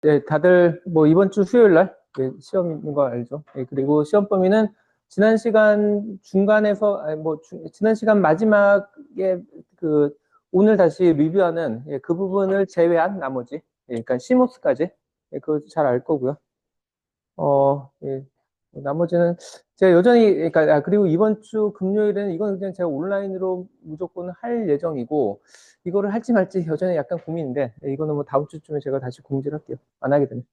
네, 다들 뭐 이번 주 수요일 날 시험 있는 거 알죠? 그리고 시험 범위는 지난 시간 중간에서 지난 시간 마지막에 그 오늘 다시 리뷰하는 그 부분을 제외한 나머지 그러니까 시모스까지 그거 잘 알 거고요. 예. 나머지는 제가 여전히 그러니까 그리고 이번 주 금요일에는 이건 그냥 제가 온라인으로 무조건 할 예정이고 이거를 할지 말지 여전히 약간 고민인데 이거는 뭐 다음 주쯤에 제가 다시 공지를 할게요. 안 하게 되면.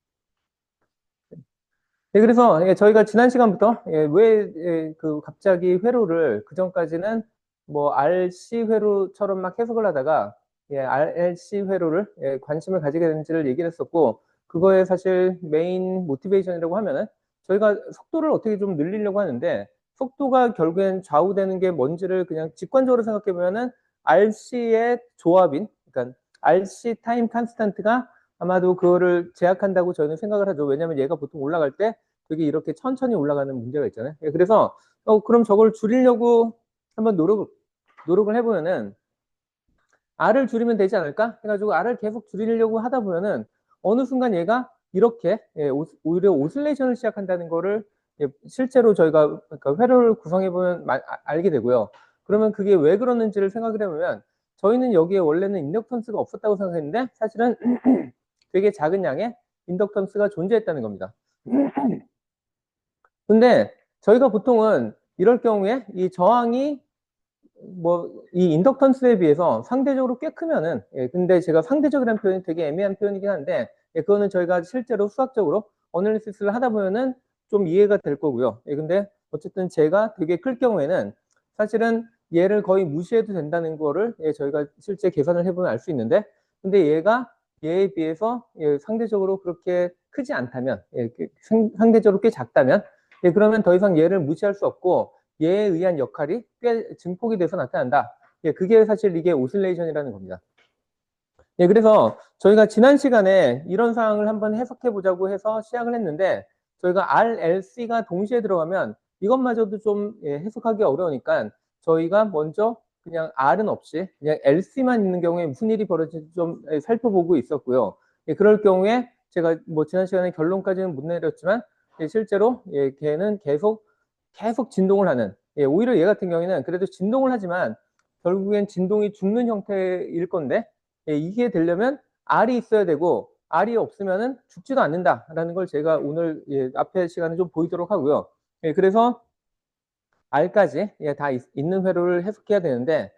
네, 그래서 저희가 지난 시간부터 왜 그 갑자기 회로를 그 전까지는 뭐 RC 회로처럼 막 해석을 하다가 RLC 회로를 관심을 가지게 된지를 얘기를 했었고 그거에 사실 메인 모티베이션이라고 하면은 저희가 속도를 어떻게 좀 늘리려고 하는데 속도가 결국엔 좌우되는 게 뭔지를 그냥 직관적으로 생각해 보면은 RC의 조합인 그러니까 RC 타임 컨스탄트가 아마도 그거를 제약한다고 저희는 생각을 하죠. 왜냐하면 얘가 보통 올라갈 때 되게 이렇게 천천히 올라가는 문제가 있잖아요. 그래서 그럼 저걸 줄이려고 한번 노력을 해보면은 R을 줄이면 되지 않을까? 해가지고 R을 계속 줄이려고 하다 보면은 어느 순간 얘가 이렇게 오히려 오슬레이션을 시작한다는 거를 실제로 저희가 그러니까 회로를 구성해 보면 알게 되고요. 그러면 그게 왜 그러는지를 생각을 해보면 저희는 여기에 원래는 인덕턴스가 없었다고 생각했는데 사실은 되게 작은 양의 인덕턴스가 존재했다는 겁니다. 근데 저희가 보통은 이럴 경우에 이 저항이 뭐 이 인덕턴스에 비해서 상대적으로 꽤 크면은 근데 제가 상대적이라는 표현이 되게 애매한 표현이긴 한데 그거는 저희가 실제로 수학적으로 어널리시스를 하다 보면은 좀 이해가 될 거고요. 근데 어쨌든 제가 되게 클 경우에는 사실은 얘를 거의 무시해도 된다는 거를 저희가 실제 계산을 해보면 알 수 있는데 근데 얘가 얘에 비해서 상대적으로 그렇게 크지 않다면 상대적으로 꽤 작다면 그러면 더 이상 얘를 무시할 수 없고 얘에 의한 역할이 꽤 증폭이 돼서 나타난다. 그게 사실 이게 오슬레이션이라는 겁니다. 그래서 저희가 지난 시간에 이런 상황을 한번 해석해 보자고 해서 시작을 했는데 저희가 RLC가 동시에 들어가면 이것마저도 좀 해석하기 어려우니까 저희가 먼저 그냥 R은 없이 그냥 LC만 있는 경우에 무슨 일이 벌어질지 좀 살펴보고 있었고요. 그럴 경우에 제가 뭐 지난 시간에 결론까지는 못 내렸지만 실제로 걔는 계속 진동을 하는 오히려 얘 같은 경우에는 그래도 진동을 하지만 결국엔 진동이 죽는 형태일 건데 이게 되려면 R이 있어야 되고 R이 없으면은 죽지도 않는다라는 걸 제가 오늘 앞에 시간에 좀 보이도록 하고요. 그래서 R까지 다 있는 회로를 해석해야 되는데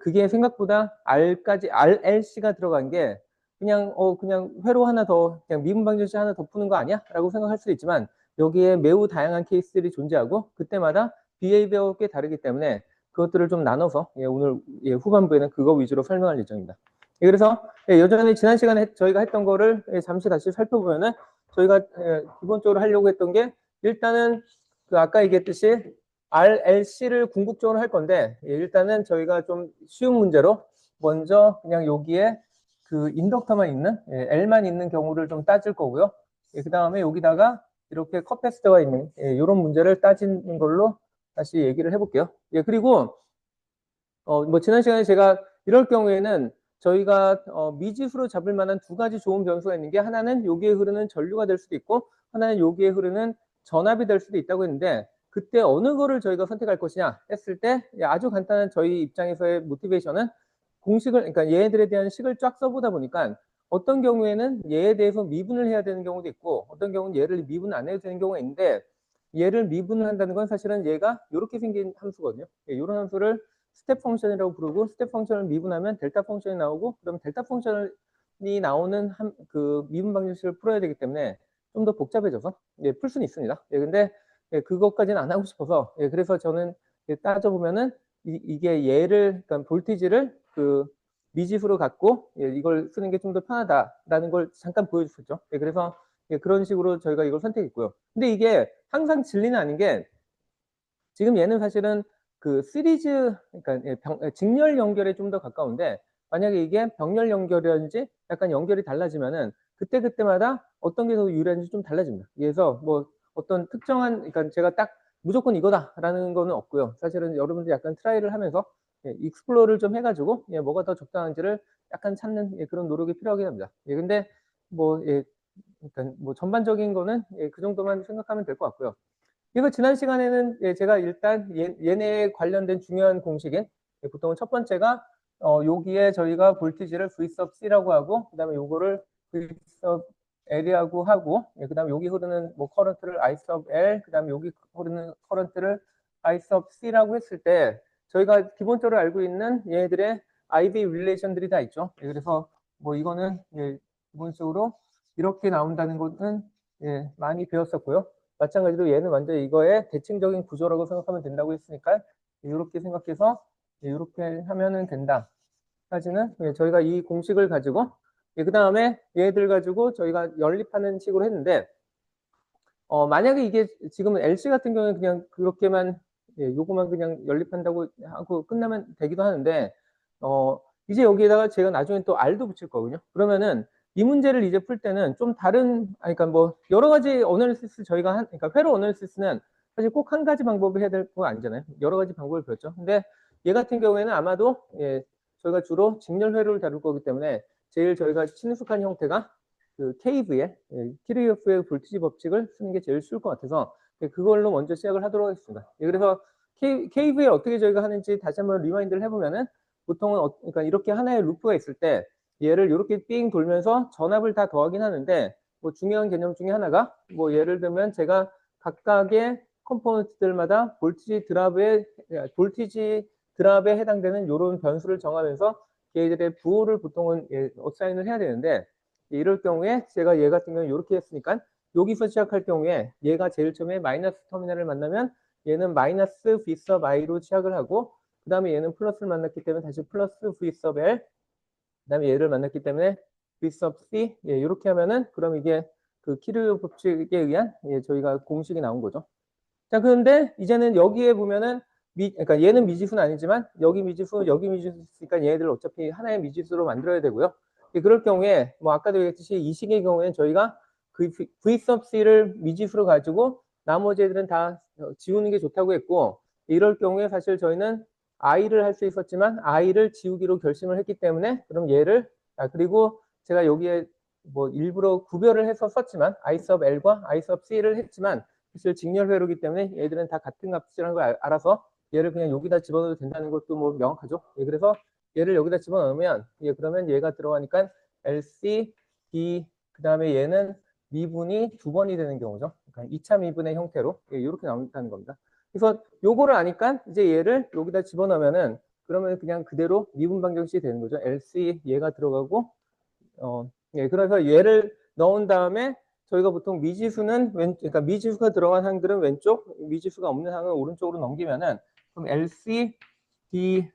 그게 생각보다 R까지 RLC가 들어간 게 그냥 회로 하나 더 그냥 미분 방정식 하나 더 푸는 거 아니야?라고 생각할 수도 있지만 여기에 매우 다양한 케이스들이 존재하고 그때마다 비헤이비어가 꽤 다르기 때문에 그것들을 좀 나눠서 오늘 후반부에는 그거 위주로 설명할 예정입니다. 그래서 여전히 지난 시간에 저희가 했던 거를 잠시 다시 살펴보면은 저희가 기본적으로 하려고 했던 게 일단은 그 아까 얘기했듯이 RLC를 궁극적으로 할 건데 일단은 저희가 좀 쉬운 문제로 먼저 그냥 여기에 그 인덕터만 있는 L만 있는 경우를 좀 따질 거고요. 그 다음에 여기다가 이렇게 커패시터가 있는 이런 문제를 따지는 걸로 다시 얘기를 해볼게요. 그리고 뭐 지난 시간에 제가 이럴 경우에는 저희가 미지수로 잡을 만한 두 가지 좋은 변수가 있는 게 하나는 여기에 흐르는 전류가 될 수도 있고 하나는 여기에 흐르는 전압이 될 수도 있다고 했는데 그때 어느 거를 저희가 선택할 것이냐 했을 때 아주 간단한 저희 입장에서의 모티베이션은 공식을 그러니까 얘네들에 대한 식을 쫙 써보다 보니까 어떤 경우에는 얘에 대해서 미분을 해야 되는 경우도 있고 어떤 경우는 얘를 미분 안 해도 되는 경우가 있는데 얘를 미분을 한다는 건 사실은 얘가 이렇게 생긴 함수거든요. 이런 함수를 스텝 펑션이라고 부르고 스텝 펑션을 미분하면 델타 펑션이 나오고 그럼 델타 펑션이 나오는 그 미분 방정식을 풀어야 되기 때문에 좀 더 복잡해져서 풀 수는 있습니다. 근데 그것까지는 안 하고 싶어서 그래서 저는 따져보면은 이게 얘를 그러니까 볼티지를 그 미지수로 갖고 이걸 쓰는 게 좀 더 편하다라는 걸 잠깐 보여줬었죠. 그래서 그런 식으로 저희가 이걸 선택했고요. 근데 이게 항상 진리는 아닌 게 지금 얘는 사실은 그 시리즈 그러니까 직렬 연결에 좀 더 가까운데 만약에 이게 병렬 연결이라든지 약간 연결이 달라지면은 그때그때마다 어떤 게 더 유리한지 좀 달라집니다. 그래서 뭐 어떤 특정한 그러니까 제가 딱 무조건 이거다라는 거는 없고요. 사실은 여러분들 약간 트라이를 하면서 익스플로어를 좀 해가지고 뭐가 더 적당한지를 약간 찾는 그런 노력이 필요하긴 합니다. 근데 뭐 그러니까 뭐 전반적인 거는 그 정도만 생각하면 될 것 같고요. 그리고 지난 시간에는 제가 일단 얘네에 관련된 중요한 공식인 보통 첫 번째가 여기에 저희가 볼티지를 V sub C라고 하고 그다음에 요거를 V sub L이라고 하고 그다음에 여기 흐르는 뭐 커런트를 I sub L 그다음에 여기 흐르는 커런트를 I sub C라고 했을 때 저희가 기본적으로 알고 있는 얘네들의 IV 릴레이션들이 다 있죠. 그래서 뭐 이거는 기본적으로 이렇게 나온다는 것은 많이 배웠었고요. 마찬가지로 얘는 완전 이거의 대칭적인 구조라고 생각하면 된다고 했으니까 이렇게 생각해서 이렇게 하면은 된다. 까지는 저희가 이 공식을 가지고 그 다음에 얘들 가지고 저희가 연립하는 식으로 했는데 만약에 이게 지금은 LC 같은 경우는 그냥 그렇게만 요거만 그냥 연립한다고 하고 끝나면 되기도 하는데 이제 여기에다가 제가 나중에 또 R도 붙일 거거든요. 그러면은 이 문제를 이제 풀 때는 좀 다른, 그러니까 뭐 여러 가지 어널리시스 저희가 그러니까 회로 어널리시스는 사실 꼭 한 가지 방법을 해야 될 거 아니잖아요. 여러 가지 방법을 배웠죠. 근데 얘 같은 경우에는 아마도 저희가 주로 직렬 회로를 다룰 거기 때문에 제일 저희가 친숙한 형태가 그 케이브의 키르요프의 볼티지 법칙을 쓰는 게 제일 쉬울 것 같아서 그걸로 먼저 시작을 하도록 하겠습니다. 그래서 케이브에 어떻게 저희가 하는지 다시 한번 리마인드를 해보면은 보통은 그러니까 이렇게 하나의 루프가 있을 때 얘를 이렇게 삥 돌면서 전압을 다 더하긴 하는데 뭐 중요한 개념 중에 하나가 뭐 예를 들면 제가 각각의 컴포넌트들마다 볼티지 드랍에 해당되는 이런 변수를 정하면서 얘들의 부호를 보통은 어사인을 해야 되는데 이럴 경우에 제가 얘 같은 경우는 이렇게 했으니까 여기서 시작할 경우에 얘가 제일 처음에 마이너스 터미널을 만나면 얘는 마이너스 V sub i로 시작을 하고 그 다음에 얘는 플러스를 만났기 때문에 다시 플러스 V sub L 그 다음에 얘를 만났기 때문에 V sub C 이렇게 하면은 그럼 이게 그 키르요프 법칙에 의한 저희가 공식이 나온 거죠. 자, 그런데 이제는 여기에 보면은 그러니까 얘는 미지수는 아니지만 여기 미지수, 여기 미지수 있으니까 얘네들 어차피 하나의 미지수로 만들어야 되고요. 그럴 경우에 뭐 아까도 얘기했듯이 이 식의 경우에는 저희가 그 V sub C를 미지수로 가지고 나머지 애들은 다 지우는 게 좋다고 했고 이럴 경우에 사실 저희는 I를 할 수 있었지만 I를 지우기로 결심을 했기 때문에 그럼 얘를 그리고 제가 여기에 뭐 일부러 구별을 해서 썼지만 I sub L과 I sub C를 했지만 사실 직렬 회로기 때문에 얘들은 다 같은 값이라는 걸 알아서 얘를 그냥 여기다 집어넣어도 된다는 것도 뭐 명확하죠. 그래서 얘를 여기다 집어넣으면 그러면 얘가 들어가니까 LC, D 그 다음에 얘는 미분이 두 번이 되는 경우죠. 그러니까 2차 미분의 형태로 이렇게 나온다는 겁니다. 그래서 요거를 아니까 이제 얘를 여기다 집어넣으면은 그러면 그냥 그대로 미분 방정식이 되는 거죠. LC 얘가 들어가고 그래서 얘를 넣은 다음에 저희가 보통 미지수는 그러니까 미지수가 들어간 항들은 왼쪽, 미지수가 없는 항은 오른쪽으로 넘기면은 그럼 LC, D,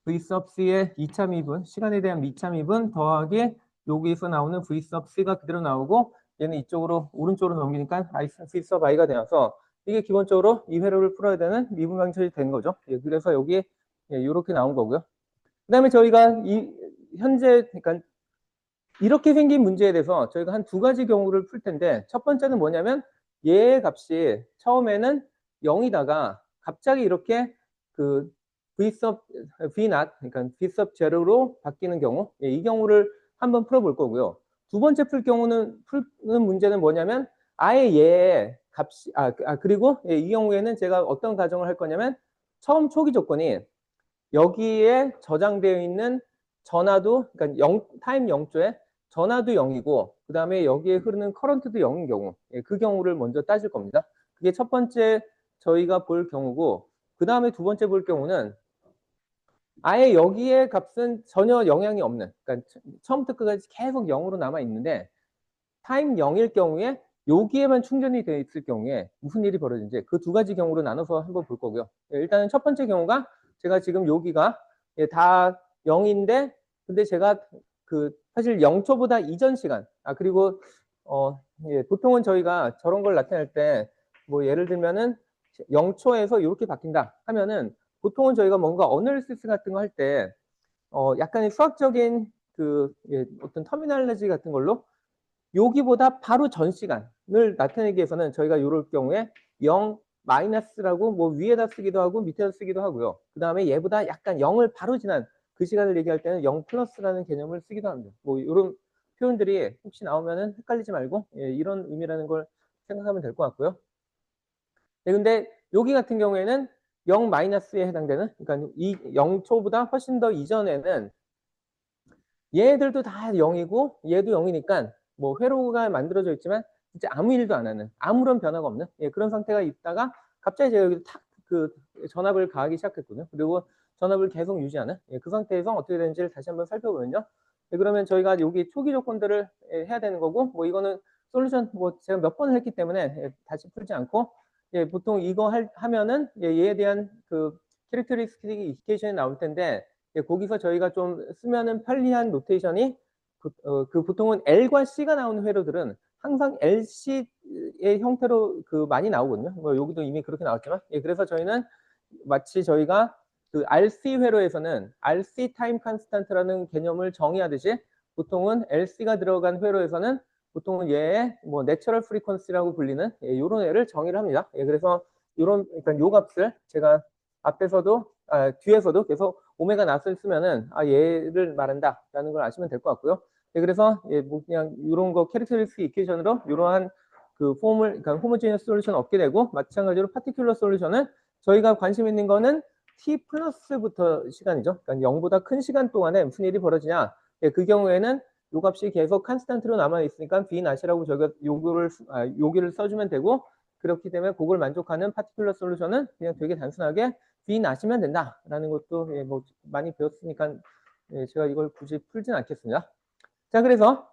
V sub C의 2차 미분, 시간에 대한 2차 미분 더하기 여기서 나오는 V sub C가 그대로 나오고 얘는 이쪽으로 오른쪽으로 넘기니까 V sub I가 되어서 이게 기본적으로 이 회로를 풀어야 되는 미분 방정식이 된 거죠. 그래서 여기 이렇게 나온 거고요. 그 다음에 저희가 현재 그러니까 이렇게 생긴 문제에 대해서 저희가 한 두 가지 경우를 풀 텐데 첫 번째는 뭐냐면 얘의 값이 처음에는 0이다가 갑자기 이렇게 그 V sub V not 그러니까 V sub 제로로 바뀌는 경우 이 경우를 한번 풀어볼 거고요. 두 번째 풀는 문제는 뭐냐면 아예 얘의 값이 그리고 이 경우에는 제가 어떤 가정을 할 거냐면 처음 초기 조건이 여기에 저장되어 있는 전하도 그러니까 타임 0조에 전하도 0이고 그 다음에 여기에 흐르는 커런트도 0인 경우 그 경우를 먼저 따질 겁니다. 그게 첫 번째 저희가 볼 경우고 그 다음에 두 번째 볼 경우는 아예 여기에 값은 전혀 영향이 없는 그러니까 처음부터 끝까지 계속 0으로 남아 있는데 타임 0일 경우에 여기에만 충전이 되어 있을 경우에 무슨 일이 벌어지는지 그 두 가지 경우로 나눠서 한번 볼 거고요. 일단은 첫 번째 경우가 제가 지금 여기가 다 0인데 근데 제가 그 사실 0초보다 이전 시간 그리고 보통은 저희가 저런 걸 나타낼 때 뭐 예를 들면은 0초에서 이렇게 바뀐다 하면은 보통은 저희가 뭔가 어널리시스 같은 거 할 때 약간의 수학적인 그 어떤 터미널리지 같은 걸로 여기보다 바로 전 시간을 나타내기 위해서는 저희가 이럴 경우에 0 마이너스라고 뭐 위에다 쓰기도 하고 밑에다 쓰기도 하고요. 그 다음에 얘보다 약간 0을 바로 지난 그 시간을 얘기할 때는 0 플러스라는 개념을 쓰기도 합니다. 뭐 이런 표현들이 혹시 나오면은 헷갈리지 말고 이런 의미라는 걸 생각하면 될 것 같고요. 네, 근데 여기 같은 경우에는 0 마이너스에 해당되는, 그러니까 이 0초보다 훨씬 더 이전에는 얘들도 다 0이고 얘도 0이니까 뭐 회로가 만들어져 있지만 진짜 아무 일도 안 하는, 아무런 변화가 없는 그런 상태가 있다가 갑자기 제가 여기 탁 그 전압을 가하기 시작했거든요. 그리고 전압을 계속 유지하는 그 상태에서 어떻게 되는지를 다시 한번 살펴보면요. 그러면 저희가 여기 초기 조건들을 해야 되는 거고, 뭐 이거는 솔루션 뭐 제가 몇 번을 했기 때문에 다시 풀지 않고, 보통 이거 하면은 얘에 대한 그 캐릭터리스틱 이케이션이 나올 텐데, 거기서 저희가 좀 쓰면은 편리한 노테이션이 그 보통은 L과 C가 나오는 회로들은 항상 LC의 형태로 그 많이 나오거든요. 뭐 여기도 이미 그렇게 나왔지만, 그래서 저희는 마치 저희가 그 RC 회로에서는 RC 타임 컨스탄트라는 개념을 정의하듯이 보통은 LC가 들어간 회로에서는 보통은 얘의 뭐 내처럴 프리퀀시라고 불리는 이런 애를 정의를 합니다. 그래서 이런, 그러니까 요 값을 제가 앞에서도 뒤에서도 계속 오메가 낫을 쓰면은 얘를 말한다라는 걸 아시면 될 것 같고요. 그래서 뭐 그냥 이런 거 캐릭터리스틱 이퀘이션으로 이러한 그 폼을, 그러니까 호모지니어스 솔루션 얻게 되고, 마찬가지로 파티큘러 솔루션은 저희가 관심 있는 거는 t 플러스부터 시간이죠. 그러니까 0보다 큰 시간 동안에 무슨 일이 벌어지냐. 그 경우에는 요 값이 계속 컨스탄트로 남아 있으니까 b 낫이라고 저희가 요기를 써주면 되고, 그렇기 때문에 그걸 만족하는 파티큘러 솔루션은 그냥 되게 단순하게 b 낫이면 된다라는 것도 뭐 많이 배웠으니까 제가 이걸 굳이 풀진 않겠습니다. 자, 그래서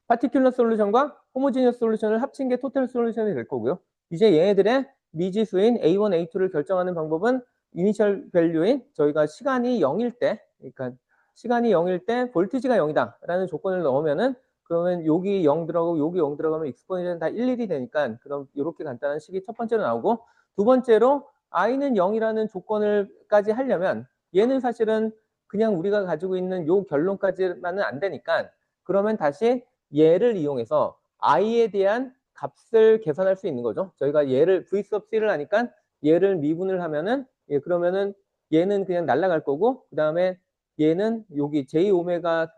파티큘러 솔루션과 호모지니어스 솔루션을 합친 게 토탈 솔루션이 될 거고요. 이제 얘네들의 미지수인 A1, A2를 결정하는 방법은 이니셜 밸류인 저희가 시간이 0일 때, 그러니까 시간이 0일 때 볼티지가 0이다 라는 조건을 넣으면은, 그러면 여기 0 들어가고 여기 0 들어가면 익스포넨셜은 다 1, 1이 되니까 그럼 이렇게 간단한 식이 첫 번째로 나오고, 두 번째로 i는 0이라는 조건을까지 하려면 얘는 사실은 그냥 우리가 가지고 있는 요 결론까지만은 안 되니까, 그러면 다시 얘를 이용해서 i에 대한 값을 계산할 수 있는 거죠. 저희가 얘를 v sub c를 하니까 얘를 미분을 하면은 그러면은 얘는 그냥 날아갈 거고, 그 다음에 얘는 여기 j 오메가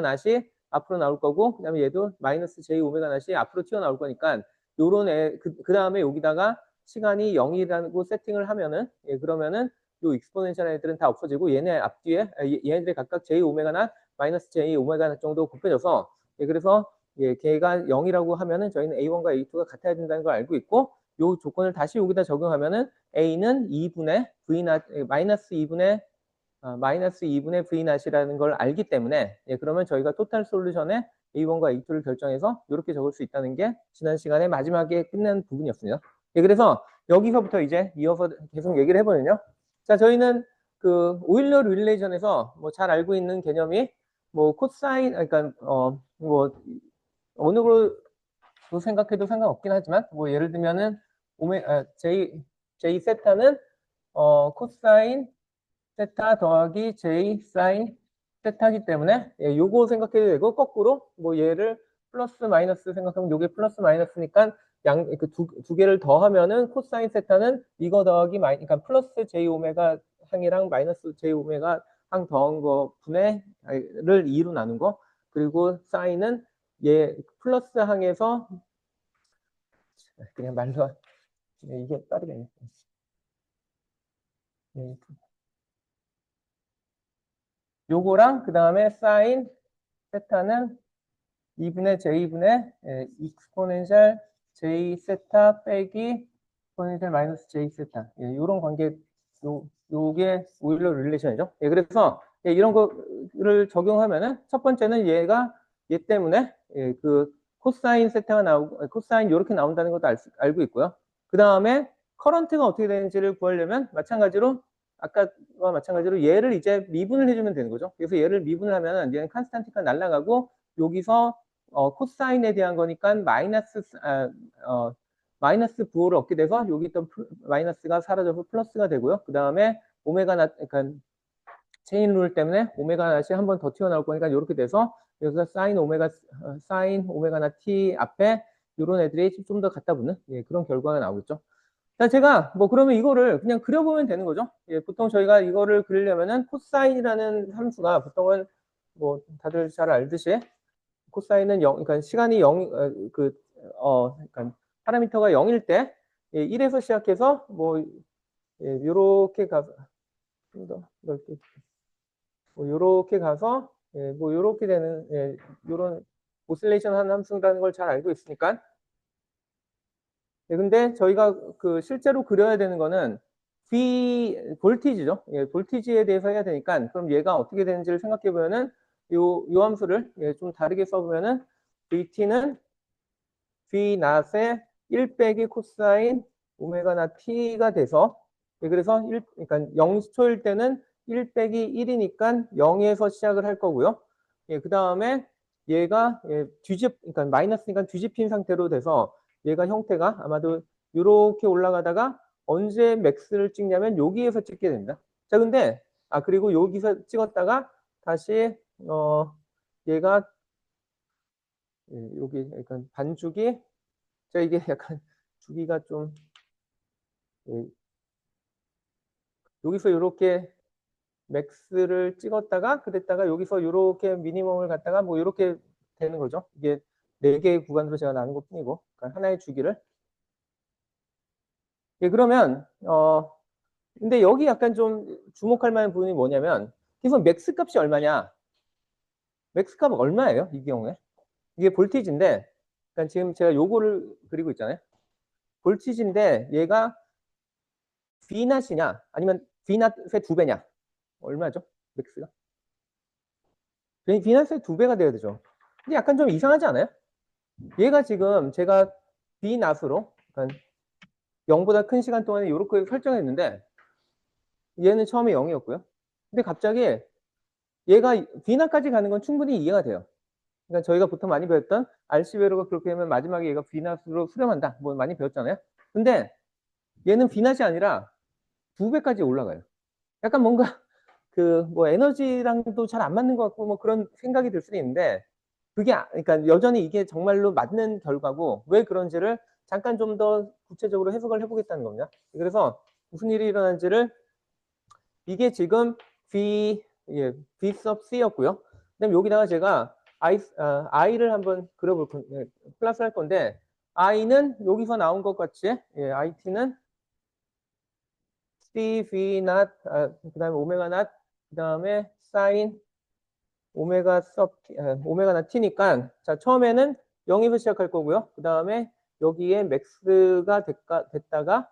낫이 앞으로 나올 거고, 그 다음에 얘도 마이너스 j 오메가 낫이 앞으로 튀어나올 거니까 요런 그 다음에 여기다가 시간이 0이라고 세팅을 하면은 그러면은 요 익스포넨셜 애들은 다 없어지고 얘네 앞뒤에 얘네들이 각각 j 오메가 낫 마이너스 j 오메가 낫 정도 곱해져서 그래서 걔가 0이라고 하면은 저희는 A1과 A2가 같아야 된다는 걸 알고 있고, 요 조건을 다시 여기다 적용하면은 A는 2분의 V 낫 마이너스 2분의 V 낫이라는 걸 알기 때문에 그러면 저희가 토탈 솔루션에 A1과 A2를 결정해서 이렇게 적을 수 있다는 게 지난 시간에 마지막에 끝낸 부분이었습니다. 그래서 여기서부터 이제 이어서 계속 얘기를 해보면요. 자, 저희는 그 오일러 릴레이션에서 뭐 잘 알고 있는 개념이 뭐 코사인, 그러니까 뭐 어느 걸로 생각해도 상관없긴 하지만, 뭐 예를 들면은 J 세타는 코사인 세타 더하기 J 사인 세타기 때문에 요거 생각해도 되고, 거꾸로 뭐 얘를 플러스 마이너스 생각하면 요게 플러스 마이너스니까 그 두 개를 더하면은 코사인 세타는 이거 더하기 그러니까 플러스 J 오메가 항이랑 마이너스 J 오메가 항 더한 거 분의를 2로 나눈 거, 그리고 사인은 플러스 항에서 그냥 말로 이게 빠르겠네. 요거랑 그 다음에 사인 세타는 2분의 J분의 익스포넨셜 J 세타 빼기 익스포넨셜 마이너스 J 세타. 요런 관계, 요게 오일러 릴레이션이죠. 그래서 이런 거를 적용하면은 첫 번째는 얘가 얘 때문에 그 코사인 세타가 나오고 코사인 요렇게 나온다는 것도 알고 있고요. 그 다음에 커런트가 어떻게 되는지를 구하려면 마찬가지로 아까와 마찬가지로 얘를 이제 미분을 해주면 되는 거죠. 그래서 얘를 미분을 하면은 얘는 컨스탄티가 날아가고, 여기서 코사인에 대한 거니까 마이너스 부호를 얻게 돼서 여기 있던 마이너스가 사라져서 플러스가 되고요. 그 다음에 오메가 낫, 그러니까 체인 룰 때문에 오메가 낫이 한 번 더 튀어나올 거니까 이렇게 돼서 여기서 사인 오메가 낫 t 앞에 이런 애들이 좀 더 갖다 붙는 그런 결과가 나오겠죠. 자, 제가 뭐 그러면 이거를 그냥 그려보면 되는 거죠. 보통 저희가 이거를 그리려면은 코사인이라는 함수가 보통은 뭐 다들 잘 알듯이 코사인은 0, 그러니까 시간이 0, 그러니까 파라미터가 0일 때 1에서 시작해서 뭐 요렇게 가서 좀더 넓게 뭐 요렇게 가서 뭐 요렇게 되는 요런 오실레이션 하는 함수라는 걸 잘 알고 있으니까. 근데 저희가 그 실제로 그려야 되는 거는 볼티지죠. 볼티지에 대해서 해야 되니까 그럼 얘가 어떻게 되는지를 생각해 보면은 요 함수를 좀 다르게 써보면은 VT는 V 낫의 1 빼기 코사인 오메가 나 T가 돼서 그래서 그러니까 0초일 때는 1 빼기 1이니까 0에서 시작을 할 거고요. 그 다음에 얘가 그러니까 마이너스니까 뒤집힌 상태로 돼서 얘가 형태가 아마도 이렇게 올라가다가 언제 맥스를 찍냐면 여기에서 찍게 됩니다. 자, 근데 그리고 여기서 찍었다가 다시 얘가 여기 약간 반죽이 자 이게 약간 주기가 좀 여기서 이렇게 맥스를 찍었다가 그랬다가 여기서 이렇게 미니멈을 갖다가 뭐 이렇게 되는 거죠. 이게 4개의 구간으로 제가 나눈 것 뿐이고 그러니까 하나의 주기를 그러면 근데 여기 약간 좀 주목할 만한 부분이 뭐냐면 그래서 맥스 값이 얼마냐 맥스 값은 얼마예요 이 경우에 이게 볼티지인데 그러니까 지금 제가 요거를 그리고 있잖아요 볼티지인데 얘가 V낫이냐 아니면 V낫의 2배냐 얼마죠 맥스가 V낫의 2배가 돼야 되죠 근데 약간 좀 이상하지 않아요? 얘가 지금 제가 V낫으로 그러니까 0보다 큰 시간 동안에 이렇게 설정했는데 얘는 처음에 0이었고요 근데 갑자기 얘가 V낫까지 가는 건 충분히 이해가 돼요 그러니까 저희가 보통 많이 배웠던 RC배로가 그렇게 되면 마지막에 얘가 V낫으로 수렴한다 뭐 많이 배웠잖아요 근데 얘는 V낫이 아니라 2배까지 올라가요 약간 뭔가 그 뭐 에너지랑도 잘 안 맞는 것 같고 뭐 그런 생각이 들 수도 있는데 그게 그러니까 여전히 이게 정말로 맞는 결과고 왜 그런지를 잠깐 좀 더 구체적으로 해석을 해보겠다는 겁니다. 그래서 무슨 일이 일어난지를 이게 지금 V sub C였고요. 그다음에 여기다가 제가 I를 한번 그려볼 플러스 할 건데 I는 여기서 나온 것 같이 IT는 C, V, not, 그다음에 오메가 not, 그다음에 사인 오메가 나 t니까 자 처음에는 0에서 시작할 거고요. 그다음에 여기에 맥스가 됐다가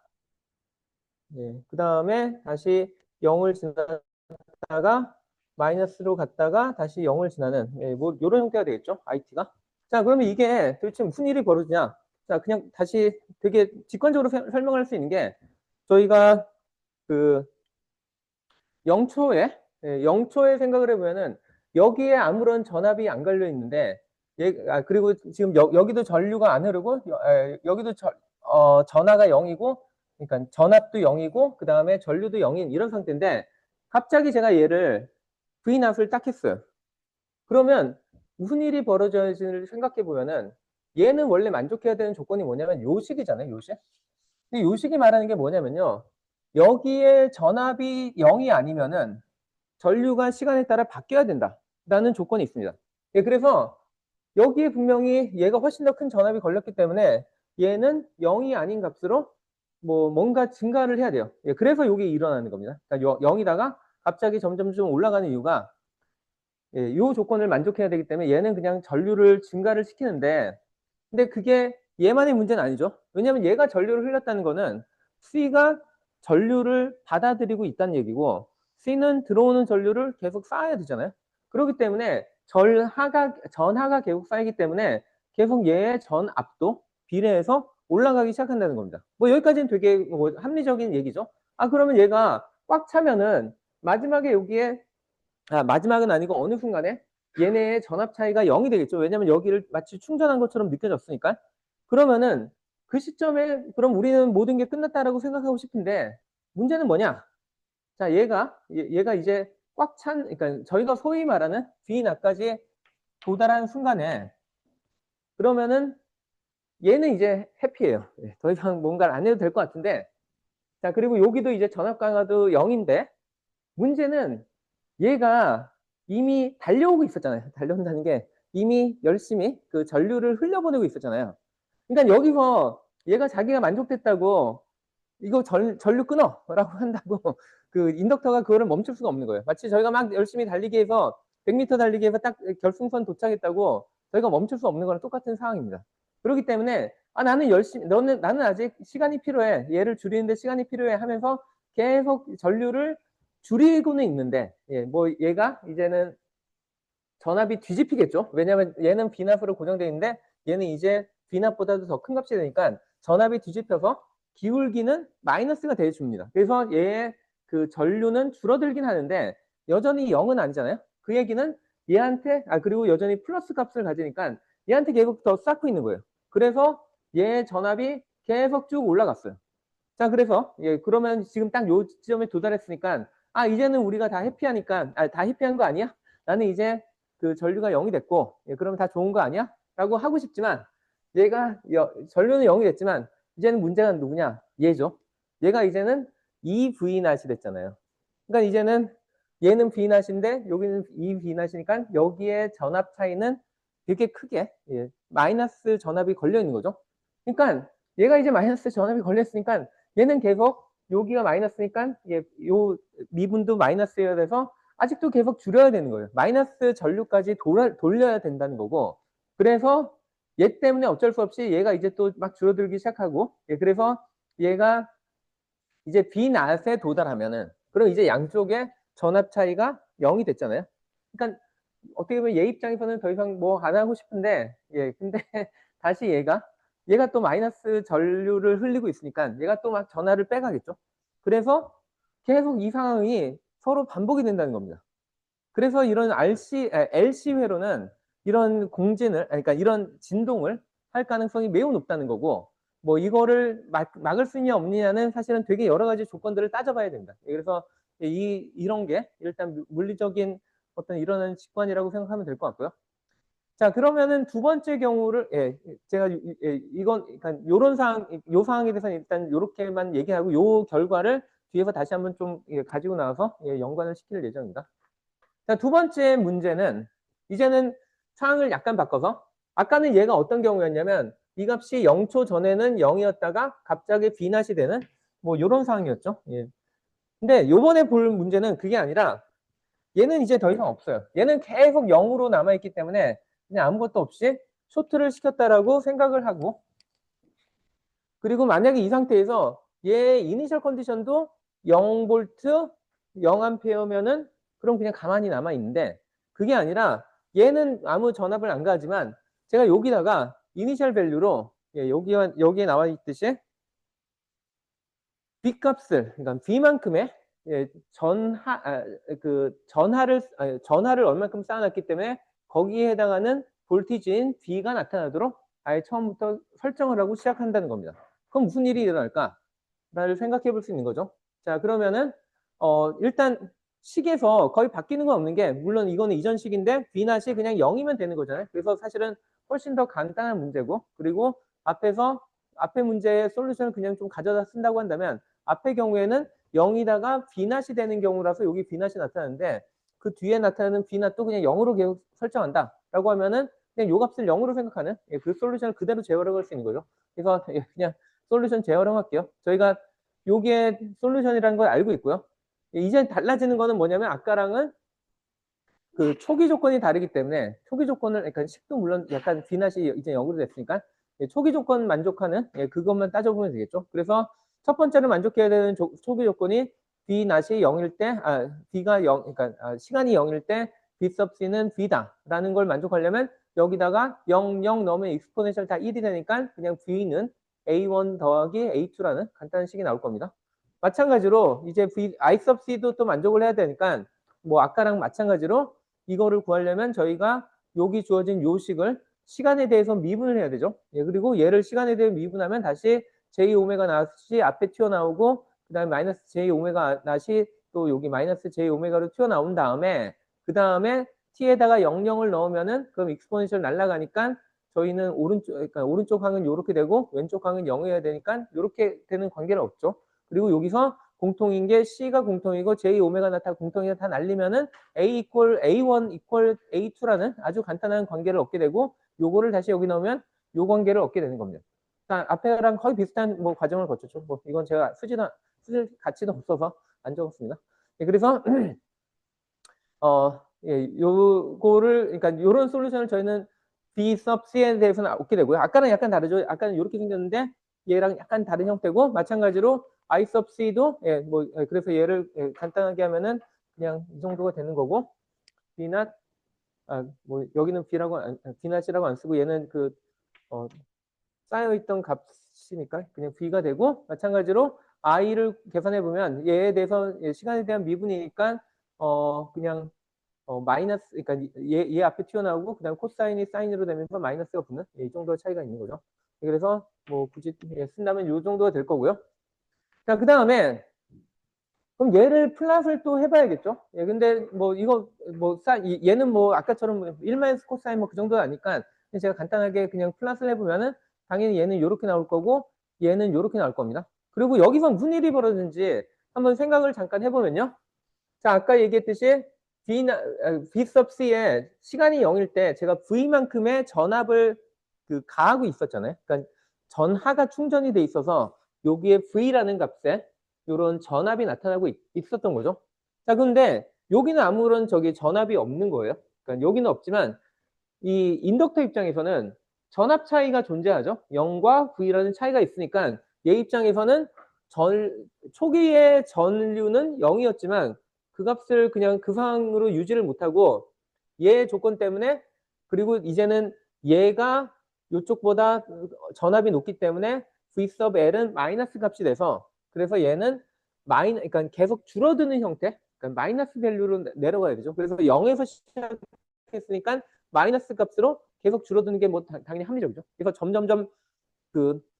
그다음에 다시 0을 지나다가 마이너스로 갔다가 다시 0을 지나는 뭐 이런 형태가 되겠죠. IT가. 자, 그러면 이게 도대체 무슨 일이 벌어지냐? 자, 그냥 다시 되게 직관적으로 설명할 수 있는 게 저희가 그 0초에 생각을 해보면은 여기에 아무런 전압이 안 걸려 있는데 그리고 지금 여기도 전류가 안 흐르고 여기도 전하가 0이고 그러니까 전압도 0이고 그 다음에 전류도 0인 이런 상태인데 갑자기 제가 얘를 V낫을 딱 했어요. 그러면 무슨 일이 벌어져야지를 생각해 보면은 얘는 원래 만족해야 되는 조건이 뭐냐면 요식이잖아요. 요식. 근데 요식이 말하는 게 뭐냐면요. 여기에 전압이 0이 아니면은 전류가 시간에 따라 바뀌어야 된다라는 조건이 있습니다. 그래서 여기에 분명히 얘가 훨씬 더 큰 전압이 걸렸기 때문에 얘는 0이 아닌 값으로 뭐 뭔가 증가를 해야 돼요. 그래서 이게 일어나는 겁니다. 그러니까 0이다가 갑자기 점점 좀 올라가는 이유가 이 조건을 만족해야 되기 때문에 얘는 그냥 전류를 증가를 시키는데 근데 그게 얘만의 문제는 아니죠. 왜냐하면 얘가 전류를 흘렸다는 거는 C가 전류를 받아들이고 있다는 얘기고 C는 들어오는 전류를 계속 쌓아야 되잖아요. 그렇기 때문에 전하가 계속 쌓이기 때문에 계속 얘의 전압도 비례해서 올라가기 시작한다는 겁니다. 뭐 여기까지는 되게 뭐 합리적인 얘기죠. 그러면 얘가 꽉 차면은 마지막에 여기에 마지막은 아니고 어느 순간에 얘네의 전압 차이가 0이 되겠죠. 왜냐하면 여기를 마치 충전한 것처럼 느껴졌으니까. 그러면은 그 시점에 그럼 우리는 모든 게 끝났다라고 생각하고 싶은데 문제는 뭐냐? 자, 얘가 이제 꽉 찬, 그러니까 저희가 소위 말하는 V나까지 도달한 순간에 그러면은 얘는 이제 해피해요. 더 이상 뭔가를 안 해도 될 것 같은데 자, 그리고 여기도 이제 전압 강화도 0인데 문제는 얘가 이미 달려오고 있었잖아요. 달려온다는 게 이미 열심히 그 전류를 흘려보내고 있었잖아요. 그러니까 여기서 얘가 자기가 만족됐다고 이거 전류 끊어라고 한다고 그 인덕터가 그거를 멈출 수가 없는 거예요. 마치 저희가 막 열심히 달리기 해서 100m 달리기 해서 딱 결승선 도착했다고 저희가 멈출 수 없는 거랑 똑같은 상황입니다. 그렇기 때문에 나는 열심히 나는 아직 시간이 필요해. 얘를 줄이는데 시간이 필요해 하면서 계속 전류를 줄이고는 있는데 뭐 얘가 이제는 전압이 뒤집히겠죠. 왜냐하면 얘는 B납으로 고정되어 있는데 얘는 이제 B납보다도 더 큰 값이 되니까 전압이 뒤집혀서 기울기는 마이너스가 대줍니다. 그래서 얘의 그 전류는 줄어들긴 하는데 여전히 0은 아니잖아요. 그 얘기는 얘한테 그리고 여전히 플러스 값을 가지니까 얘한테 계속 더 쌓고 있는 거예요. 그래서 얘의 전압이 계속 쭉 올라갔어요. 자, 그래서 그러면 지금 딱 요 지점에 도달했으니까 이제는 우리가 다 해피하니까 다 해피한 거 아니야? 나는 이제 그 전류가 0이 됐고 그러면 다 좋은 거 아니야? 라고 하고 싶지만 얘가 전류는 0이 됐지만 이제는 문제가 누구냐? 얘죠. 얘가 이제는 2V0이 됐잖아요. 그러니까 이제는 얘는 V낫인데 여기는 2V낫이니까 여기에 전압 차이는 되게 크게 마이너스 전압이 걸려 있는 거죠. 그러니까 얘가 이제 마이너스 전압이 걸렸으니까 얘는 계속 여기가 마이너스니까 요 미분도 마이너스여야 돼서 아직도 계속 줄여야 되는 거예요. 마이너스 전류까지 돌려야 된다는 거고 그래서 얘 때문에 어쩔 수 없이 얘가 이제 또 막 줄어들기 시작하고 그래서 얘가 이제 B낫에 도달하면은 그럼 이제 양쪽에 전압 차이가 0이 됐잖아요. 그러니까 어떻게 보면 얘 입장에서는 더 이상 뭐 안 하고 싶은데 근데 다시 얘가 또 마이너스 전류를 흘리고 있으니까 얘가 또 막 전압을 빼가겠죠. 그래서 계속 이 상황이 서로 반복이 된다는 겁니다. 그래서 이런 LC 회로는 이런 공진을 그러니까 이런 진동을 할 가능성이 매우 높다는 거고 뭐 이거를 막을 수 있냐 없느냐는 사실은 되게 여러 가지 조건들을 따져봐야 된다. 그래서 이런 게 일단 물리적인 어떤 일어나는 직관이라고 생각하면 될 것 같고요. 자, 그러면은 두 번째 경우를 제가 이건 그러니까 요런 요 상황에 대해서는 일단 요렇게만 얘기하고 요 결과를 뒤에서 다시 한번 좀 가지고 나와서 연관을 시킬 예정입니다. 자, 두 번째 문제는 이제는 상황을 약간 바꿔서 아까는 얘가 어떤 경우였냐면 이 값이 0초 전에는 0이었다가 갑자기 B낫이 되는 뭐 이런 상황이었죠. 근데 요번에 볼 문제는 그게 아니라 얘는 이제 더 이상 없어요. 얘는 계속 0으로 남아있기 때문에 그냥 아무것도 없이 쇼트를 시켰다라고 생각을 하고 그리고 만약에 이 상태에서 얘 이니셜 컨디션도 0V 0A면은 그럼 그냥 가만히 남아있는데 그게 아니라 얘는 아무 전압을 안 가지만 제가 여기다가 이니셜 밸류로 여기에 나와 있듯이 B 값을 그러니까 B만큼의 전하를 얼마큼 쌓아놨기 때문에 거기에 해당하는 볼티지인 B가 나타나도록 아예 처음부터 설정을 하고 시작한다는 겁니다. 그럼 무슨 일이 일어날까를 생각해 볼 수 있는 거죠. 자, 그러면은 일단 식에서 거의 바뀌는 건 없는 게 물론 이거는 이전 식인데 B낫이 그냥 0이면 되는 거잖아요. 그래서 사실은 훨씬 더 간단한 문제고 그리고 앞에 문제의 솔루션을 그냥 좀 가져다 쓴다고 한다면 앞의 경우에는 0이다가 B낫이 되는 경우라서 여기 B낫이 나타나는데 그 뒤에 나타나는 B낫도 그냥 0으로 계속 설정한다 라고 하면은 그냥 요 값을 0으로 생각하는 그 솔루션을 그대로 재활용할 수 있는 거죠. 그래서 그냥 솔루션 재활용할게요. 저희가 요게 솔루션이라는 걸 알고 있고요. 이제 달라지는 거는 뭐냐면 아까랑은 그 초기 조건이 다르기 때문에 초기 조건을 그러니까 식도 물론 약간 B낫이 이제 0으로 됐으니까 초기 조건 만족하는 그것만 따져보면 되겠죠. 그래서 첫 번째로 만족해야 되는 초기 조건이 B낫이 0일 때 B가 0 그러니까 시간이 0일 때 B sub C는 B다라는 걸 만족하려면 여기다가 0, 0 넣으면 익스포넨셜 다 1이 되니까 그냥 B는 A1 더하기 A2라는 간단한 식이 나올 겁니다. 마찬가지로 이제 I sub C도 또 만족을 해야 되니까 뭐 아까랑 마찬가지로 이거를 구하려면 저희가 여기 주어진 요 식을 시간에 대해서 미분을 해야 되죠. 그리고 얘를 시간에 대해 미분하면 다시 J 오메가 낫이 앞에 튀어나오고 그 다음에 마이너스 J 오메가 낫이 또 여기 마이너스 J 오메가로 튀어나온 다음에 그 다음에 T에다가 00을 넣으면은 그럼 익스포넨셜 날아가니까 저희는 오른쪽 항은 이렇게 되고 왼쪽 항은 0이어야 되니까 이렇게 되는 관계는 없죠. 그리고 여기서 공통인 게 C가 공통이고 J, 오메가나 다 공통이고 다 날리면은 A 이퀄 A1 이퀄 A2라는 아주 간단한 관계를 얻게 되고 요거를 다시 여기 넣으면 요 관계를 얻게 되는 겁니다. 그러니까 앞에랑 거의 비슷한 뭐 과정을 거쳤죠. 뭐 이건 제가 쓰질 가치도 없어서 안 적었습니다. 예, 그래서 예, 요거를 그러니까 요런 솔루션을 저희는 B sub C에 대해서는 얻게 되고요. 아까는 약간 다르죠. 아까는 이렇게 생겼는데 얘랑 약간 다른 형태고 마찬가지로 I sub C도 예, 뭐 그래서 얘를 예, 간단하게 하면은 그냥 이 정도가 되는 거고 B not 뭐 여기는 B라고 B not이라고 안 쓰고 얘는 그 쌓여있던 값이니까 그냥 B가 되고 마찬가지로 I를 계산해 보면 얘에 대해서 시간에 대한 미분이니까 그냥 마이너스 그러니까 얘 앞에 튀어나오고 그다음 코사인이 사인으로 되면서 마이너스가 붙는 이 정도 차이가 있는 거죠. 그래서 뭐 굳이 쓴다면 이 정도가 될 거고요. 자, 그다음에 그럼 얘를 플랫을 또 해봐야겠죠. 예, 근데 뭐 이거 뭐 얘는 뭐 아까처럼 1마이너스 코사인 뭐 그 정도는 아니까 제가 간단하게 그냥 플랫을 해보면은 당연히 얘는 이렇게 나올 거고 얘는 이렇게 나올 겁니다. 그리고 여기서 무슨 일이 벌어지는지 한번 생각을 잠깐 해보면요. 자, 아까 얘기했듯이 B sub C에 시간이 0일 때 제가 V만큼의 전압을 가하고 있었잖아요. 그러니까 전하가 충전이 돼 있어서 여기에 V라는 값에 이런 전압이 나타나고 있었던 거죠. 자, 근데 여기는 아무런 전압이 없는 거예요. 그러니까 여기는 없지만 이 인덕터 입장에서는 전압 차이가 존재하죠. 0과 V라는 차이가 있으니까 얘 입장에서는 초기의 전류는 0이었지만 그 값을 그냥 그 상황으로 유지를 못하고 얘 조건 때문에 그리고 이제는 얘가 이쪽보다 전압이 높기 때문에 V sub L은 마이너스 값이 돼서 그래서 얘는 그러니까 계속 줄어드는 형태 그러니까 마이너스 밸류로 내려가야 되죠. 그래서 0에서 시작했으니까 마이너스 값으로 계속 줄어드는 게 뭐 당연히 합리적이죠. 그래서 점점점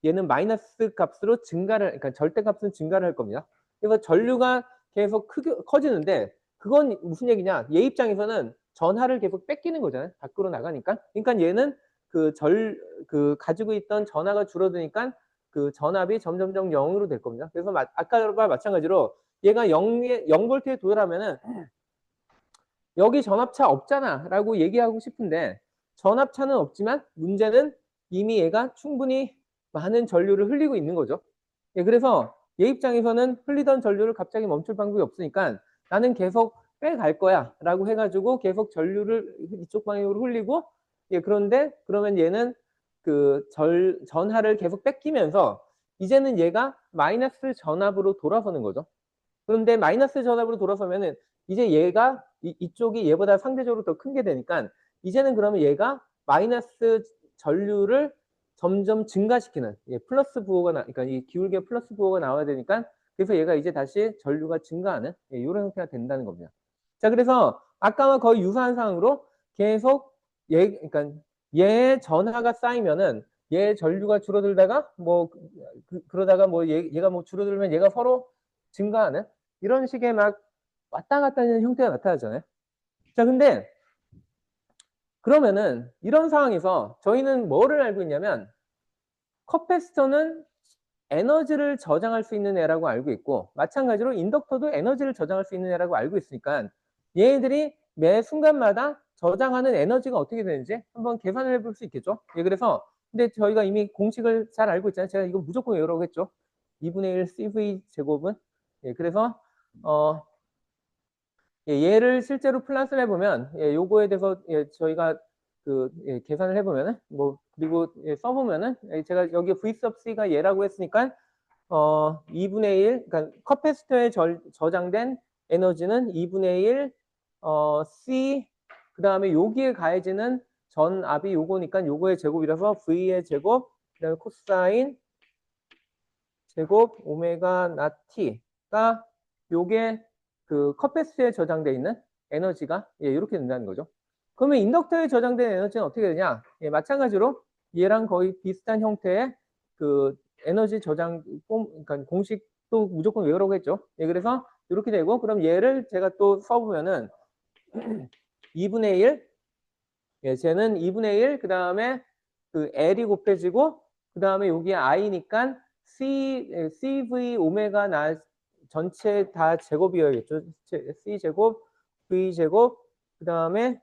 얘는 마이너스 값으로 그러니까 절대값은 증가를 할 겁니다. 그래서 전류가 계속 커지는데 그건 무슨 얘기냐? 얘 입장에서는 전하를 계속 뺏기는 거잖아요. 밖으로 나가니까. 그러니까 얘는 가지고 있던 전하가 줄어드니까 그 전압이 점점점 0으로 될 겁니다. 그래서 아까와 마찬가지로 얘가 0볼트에 도달하면은 여기 전압차 없잖아 라고 얘기하고 싶은데 전압차는 없지만 문제는 이미 얘가 충분히 많은 전류를 흘리고 있는 거죠. 예, 그래서 얘 입장에서는 흘리던 전류를 갑자기 멈출 방법이 없으니까 나는 계속 빼갈 거야 라고 해가지고 계속 전류를 이쪽 방향으로 흘리고 예, 그런데 그러면 얘는 전하를 계속 뺏기면서 이제는 얘가 마이너스 전압으로 돌아서는 거죠. 그런데 마이너스 전압으로 돌아서면은 이제 얘가 이쪽이 얘보다 상대적으로 더 큰 게 되니까 이제는 그러면 얘가 마이너스 전류를 점점 증가시키는 플러스 부호가 그러니까 이 기울기에 플러스 부호가 나와야 되니까 그래서 얘가 이제 다시 전류가 증가하는 이런 형태가 된다는 겁니다. 자, 그래서 아까와 거의 유사한 상황으로 계속 그러니까 얘의 전하가 쌓이면은 얘의 전류가 줄어들다가 뭐 그러다가 뭐 얘가 뭐 줄어들면 얘가 서로 증가하는 이런 식의 막 왔다 갔다 하는 형태가 나타나잖아요. 자, 근데 그러면은 이런 상황에서 저희는 뭐를 알고 있냐면 커패시터는 에너지를 저장할 수 있는 애라고 알고 있고 마찬가지로 인덕터도 에너지를 저장할 수 있는 애라고 알고 있으니까 얘네들이 매 순간마다 저장하는 에너지가 어떻게 되는지 한번 계산을 해볼 수 있겠죠. 예, 그래서 근데 저희가 이미 공식을 잘 알고 있잖아요. 제가 이거 무조건 외우라고 했죠. 2분의 1 CV 제곱은 예, 그래서 얘를 실제로 플랫을 해보면 요거에 대해서 저희가 계산을 해보면은 뭐 그리고 써보면은 제가 여기 V sub C가 얘라고 했으니까 2분의 1 그러니까 커패시터에 저장된 에너지는 2분의 1 C 그 다음에 여기에 가해지는 전압이 요거니까 요거의 제곱이라서 V의 제곱 그다음에 코사인 제곱 오메가 나 T가 요게 커패시터에 저장되어 있는 에너지가 이렇게 된다는 거죠. 그러면 인덕터에 저장된 에너지는 어떻게 되냐? 마찬가지로 얘랑 거의 비슷한 형태의 에너지 저장 그러니까 공식도 무조건 외우라고 했죠. 그래서 이렇게 되고 그럼 얘를 제가 또 써보면은 2분의 1 쟤는 2분의 1 그다음에 L이 곱해지고 그다음에 여기에 I니까 CV 오메가 나 전체 다 제곱이어야겠죠. C제곱, V제곱, 그 다음에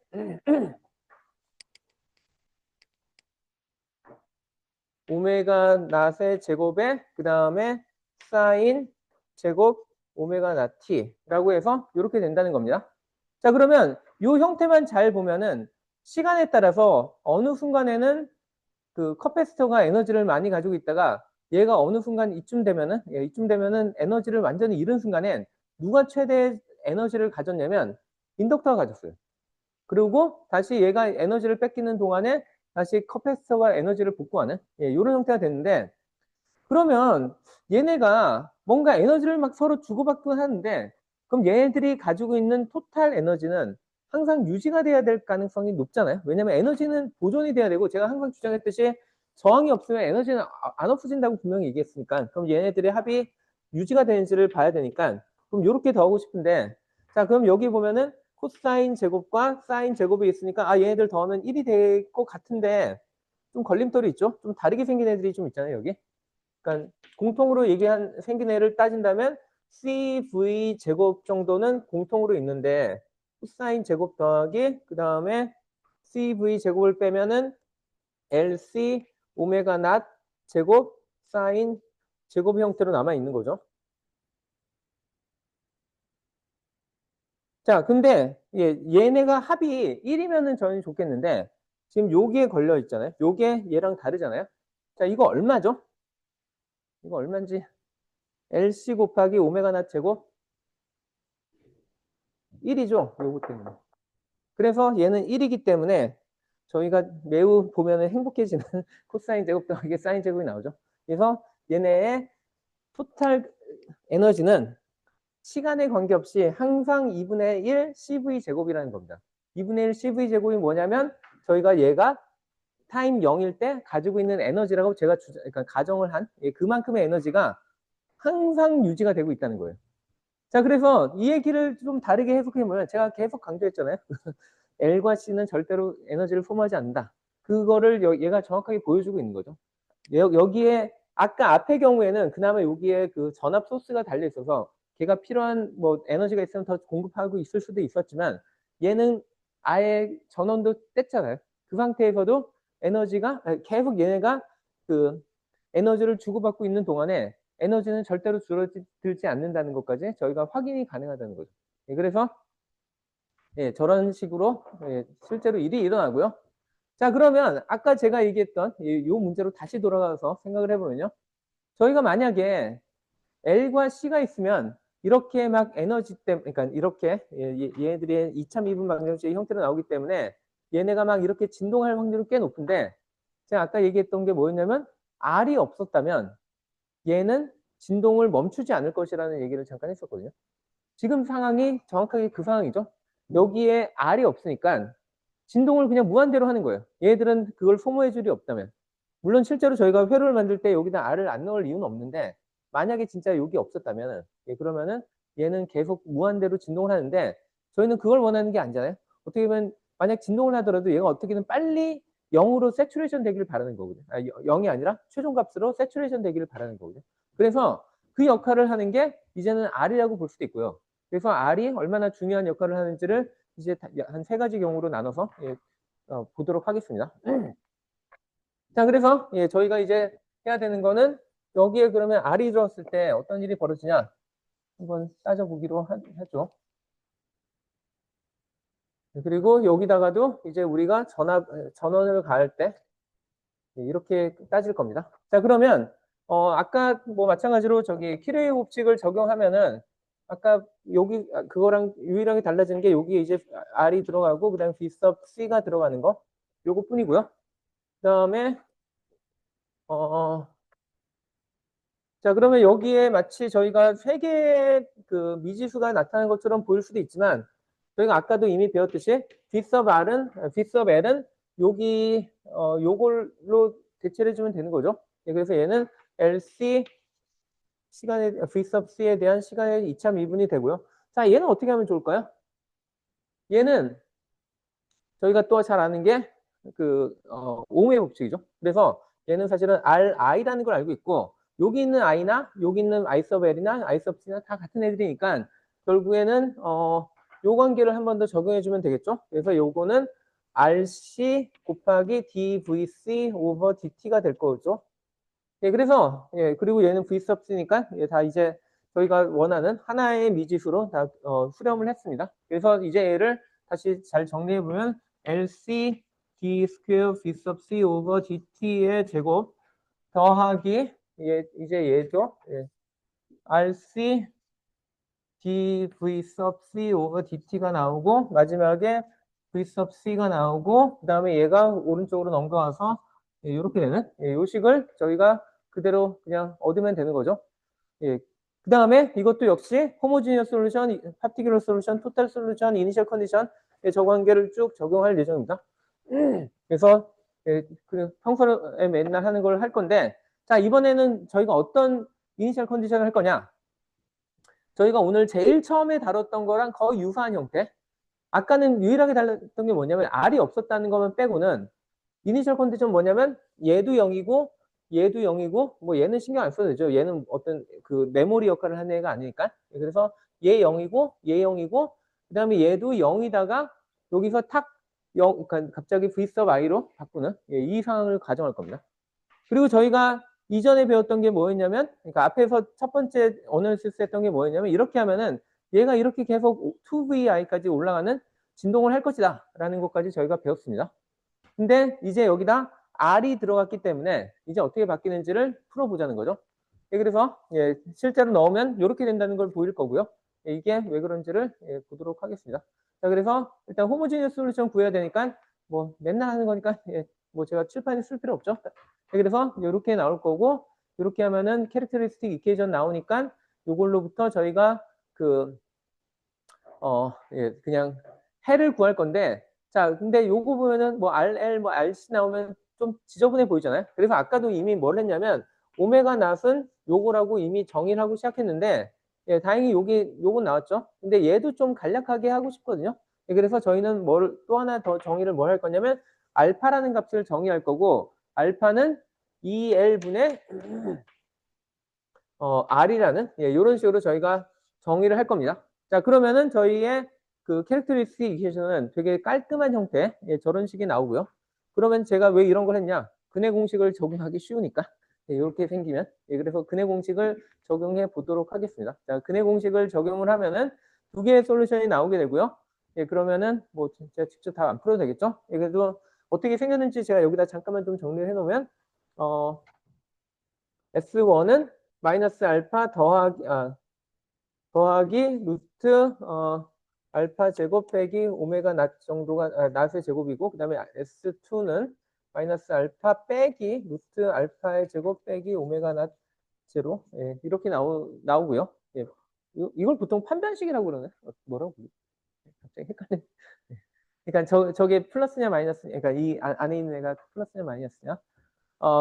오메가 낫의 제곱에 그 다음에 사인 제곱 오메가 낫 T라고 해서 이렇게 된다는 겁니다. 자, 그러면 이 형태만 잘 보면은 시간에 따라서 어느 순간에는 그 커패시터가 에너지를 많이 가지고 있다가 얘가 어느 순간 이쯤 되면은 에너지를 완전히 잃은 순간엔 누가 최대 에너지를 가졌냐면 인덕터가 가졌어요. 그리고 다시 얘가 에너지를 뺏기는 동안에 다시 커패시터가 에너지를 복구하는 이런 형태가 되는데, 그러면 얘네가 뭔가 에너지를 막 서로 주고받고 하는데 그럼 얘네들이 가지고 있는 토탈 에너지는 항상 유지가 돼야 될 가능성이 높잖아요. 왜냐면 에너지는 보존이 돼야 되고, 제가 항상 주장했듯이 저항이 없으면 에너지는 안 없어진다고 분명히 얘기했으니까 그럼 얘네들의 합이 유지가 되는지를 봐야 되니까 그럼 이렇게 더 하고 싶은데, 자, 그럼 여기 보면은 코사인 제곱과 사인 제곱이 있으니까 얘네들 더하면 1이 될 것 같은데 좀 걸림돌이 있죠. 좀 다르게 생긴 애들이 좀 있잖아요, 여기. 그러니까 공통으로 생긴 애를 따진다면 CV 제곱 정도는 공통으로 있는데 코사인 제곱 더하기 그 다음에 CV 제곱을 빼면은 LC 오메가 낫 제곱 사인 제곱 형태로 남아 있는 거죠. 자, 근데 얘네가 합이 1이면은 저는 좋겠는데 지금 여기에 걸려 있잖아요. 요게 얘랑 다르잖아요. 자, 이거 얼마죠? 이거 얼마인지 LC 곱하기 오메가 낫 제곱 1이죠. 요거 때문에. 그래서 얘는 1이기 때문에 저희가 매우 보면은 행복해지는 코사인 제곱 더하기 사인 제곱이 나오죠. 그래서 얘네의 토탈 에너지는 시간에 관계없이 항상 2분의 1 CV 제곱이라는 겁니다. 2분의 1 CV 제곱이 뭐냐면 저희가 얘가 타임 0일 때 가지고 있는 에너지라고 제가 그러니까 가정을 한 그만큼의 에너지가 항상 유지가 되고 있다는 거예요. 자, 그래서 이 얘기를 좀 다르게 해석해 보면 제가 계속 강조했잖아요. L과 C는 절대로 에너지를 소모하지 않는다. 그거를 얘가 정확하게 보여주고 있는 거죠. 여기에 아까 앞의 경우에는 그나마 여기에 그 전압 소스가 달려 있어서 걔가 필요한 뭐 에너지가 있으면 더 공급하고 있을 수도 있었지만 얘는 아예 전원도 뗐잖아요. 그 상태에서도 에너지가 계속 얘네가 그 에너지를 주고받고 있는 동안에 에너지는 절대로 줄어들지 않는다는 것까지 저희가 확인이 가능하다는 거죠. 그래서 저런 식으로 실제로 일이 일어나고요. 자, 그러면 아까 제가 얘기했던 이 문제로 다시 돌아가서 생각을 해보면요. 저희가 만약에 L과 C가 있으면 이렇게 막 에너지 때문에, 그러니까 이렇게 얘네들이 2차 미분 방정식의 형태로 나오기 때문에 얘네가 막 이렇게 진동할 확률은 꽤 높은데, 제가 아까 얘기했던 게 뭐였냐면 R이 없었다면 얘는 진동을 멈추지 않을 것이라는 얘기를 잠깐 했었거든요. 지금 상황이 정확하게 그 상황이죠. 여기에 R이 없으니까 진동을 그냥 무한대로 하는 거예요. 얘들은 그걸 소모해 줄 일이 없다면. 물론 실제로 저희가 회로를 만들 때 여기다 R을 안 넣을 이유는 없는데 만약에 진짜 여기 없었다면 그러면은 얘는 계속 무한대로 진동을 하는데 저희는 그걸 원하는 게 아니잖아요. 어떻게 보면 만약 진동을 하더라도 얘가 어떻게든 빨리 0으로 세츄레이션 되기를 바라는 거거든요. 0이 아니라 최종값으로 세츄레이션 되기를 바라는 거거든요. 그래서 그 역할을 하는 게 이제는 R이라고 볼 수도 있고요. 그래서 R이 얼마나 중요한 역할을 하는지를 이제 한 세 가지 경우로 나눠서 보도록 하겠습니다. 자, 그래서 저희가 이제 해야 되는 거는 여기에 그러면 R이 들어왔을 때 어떤 일이 벌어지냐 한번 따져보기로 하죠. 그리고 여기다가도 이제 우리가 전원을 가할 때 이렇게 따질 겁니다. 자, 그러면 아까 뭐 마찬가지로 저기 키르의 법칙을 적용하면은 아까 여기 그거랑 유일하게 달라지는 게 여기에 이제 R이 들어가고 그다음에 V sub C가 들어가는 거 요거뿐이고요. 그다음에 자, 그러면 여기에 마치 저희가 세 개의 그 미지수가 나타나는 것처럼 보일 수도 있지만 저희가 아까도 이미 배웠듯이 V sub L은 여기 요걸로 대체를 해주면 되는 거죠. 그래서 얘는 LC V sub C에 대한 시간의 2차 미분이 되고요. 자, 얘는 어떻게 하면 좋을까요? 얘는 저희가 또 잘 아는 게 그 오음의 법칙이죠. 그래서 얘는 사실은 RI라는 걸 알고 있고 여기 있는 i나 여기 있는 i sub l이나 i sub c나 다 같은 애들이니까 결국에는 요 관계를 한 번 더 적용해 주면 되겠죠. 그래서 요거는 RC 곱하기 DVC over DT가 될 거죠. 예, 그래서 예, 그리고 얘는 V sub c니까 예, 다 이제 저희가 원하는 하나의 미지수로 다 수렴을 했습니다. 그래서 이제 얘를 다시 잘 정리해 보면 LC D 스퀘어 V sub C over DT의 제곱 더하기 이제 얘죠. 예. RC dv sub c over dt가 나오고 마지막에 v sub c가 나오고 그 다음에 얘가 오른쪽으로 넘어가서 이렇게 되는 이 식을 저희가 그대로 그냥 얻으면 되는 거죠. 예. 그 다음에 이것도 역시 homogeneous solution, particular solution, total solution, initial condition 저 관계를 쭉 적용할 예정입니다. 그래서 평소에 맨날 하는 걸 할 건데 자 이번에는 저희가 어떤 이니셜 컨디션을 할 거냐 저희가 오늘 제일 처음에 다뤘던 거랑 거의 유사한 형태 아까는 유일하게 달랐던 게 뭐냐면 R이 없었다는 것만 빼고는 이니셜 컨디션 뭐냐면 얘도 0이고 얘도 0이고 뭐 얘는 신경 안 써도 되죠. 얘는 어떤 그 메모리 역할을 하는 애가 아니니까. 그래서 얘 0이고 얘 0이고 그다음에 얘도 0이다가 여기서 탁 0, 그러니까 갑자기 V sub i로 바꾸는 이 상황을 가정할 겁니다. 그리고 저희가 이전에 배웠던 게 뭐였냐면 그러니까 앞에서 첫 번째 어널리시스 했던 게 뭐였냐면 이렇게 하면은 얘가 이렇게 계속 2VI까지 올라가는 진동을 할 것이다 라는 것까지 저희가 배웠습니다. 근데 이제 여기다 R이 들어갔기 때문에 이제 어떻게 바뀌는지를 풀어보자는 거죠. 그래서 실제로 넣으면 이렇게 된다는 걸 보일 거고요. 이게 왜 그런지를 보도록 하겠습니다. 자, 그래서 일단 호모지니어스 솔루션 구해야 되니까 뭐 맨날 하는 거니까 뭐 제가 칠판에 쓸 필요 없죠. 그래서 이렇게 나올 거고 이렇게 하면은 캐릭터리스틱 이퀘이션 나오니까 이걸로부터 저희가 그냥 해를 구할 건데 자 근데 요거 보면은 뭐 RL 뭐 RC 나오면 좀 지저분해 보이잖아요. 그래서 아까도 이미 뭘 했냐면 오메가 낫은 요거라고 이미 정의를 하고 시작했는데 다행히 요건 나왔죠. 근데 얘도 좀 간략하게 하고 싶거든요. 그래서 저희는 또 하나 더 정의를 뭘 할 거냐면 알파라는 값을 정의할 거고 알파는 2L분의 R이라는 이런 식으로 저희가 정의를 할 겁니다. 자 그러면은 저희의 그 캐릭터리스틱 이퀘이션은 되게 깔끔한 형태 저런 식이 나오고요. 그러면 제가 왜 이런 걸 했냐? 근해 공식을 적용하기 쉬우니까 이렇게 생기면 그래서 근해 공식을 적용해 보도록 하겠습니다. 자 근해 공식을 적용을 하면은 두 개의 솔루션이 나오게 되고요. 그러면은 뭐 진짜 직접 다 안 풀어도 되겠죠? 그래도 어떻게 생겼는지 제가 여기다 잠깐만 좀 정리를 해놓으면 S1은 마이너스 알파 더하기 루트 알파 제곱 빼기 오메가 낫 정도가 낫의 제곱이고 그 다음에 S2는 마이너스 알파 빼기 루트 알파의 제곱 빼기 오메가 낫 제로 이렇게 나오고요. 이걸 보통 판별식이라고 그러네. 뭐라고 부르지? 갑자기 헷갈리네. 그러니까 저게 플러스냐 마이너스냐 그러니까 이 안에 있는 애가 플러스냐 마이너스냐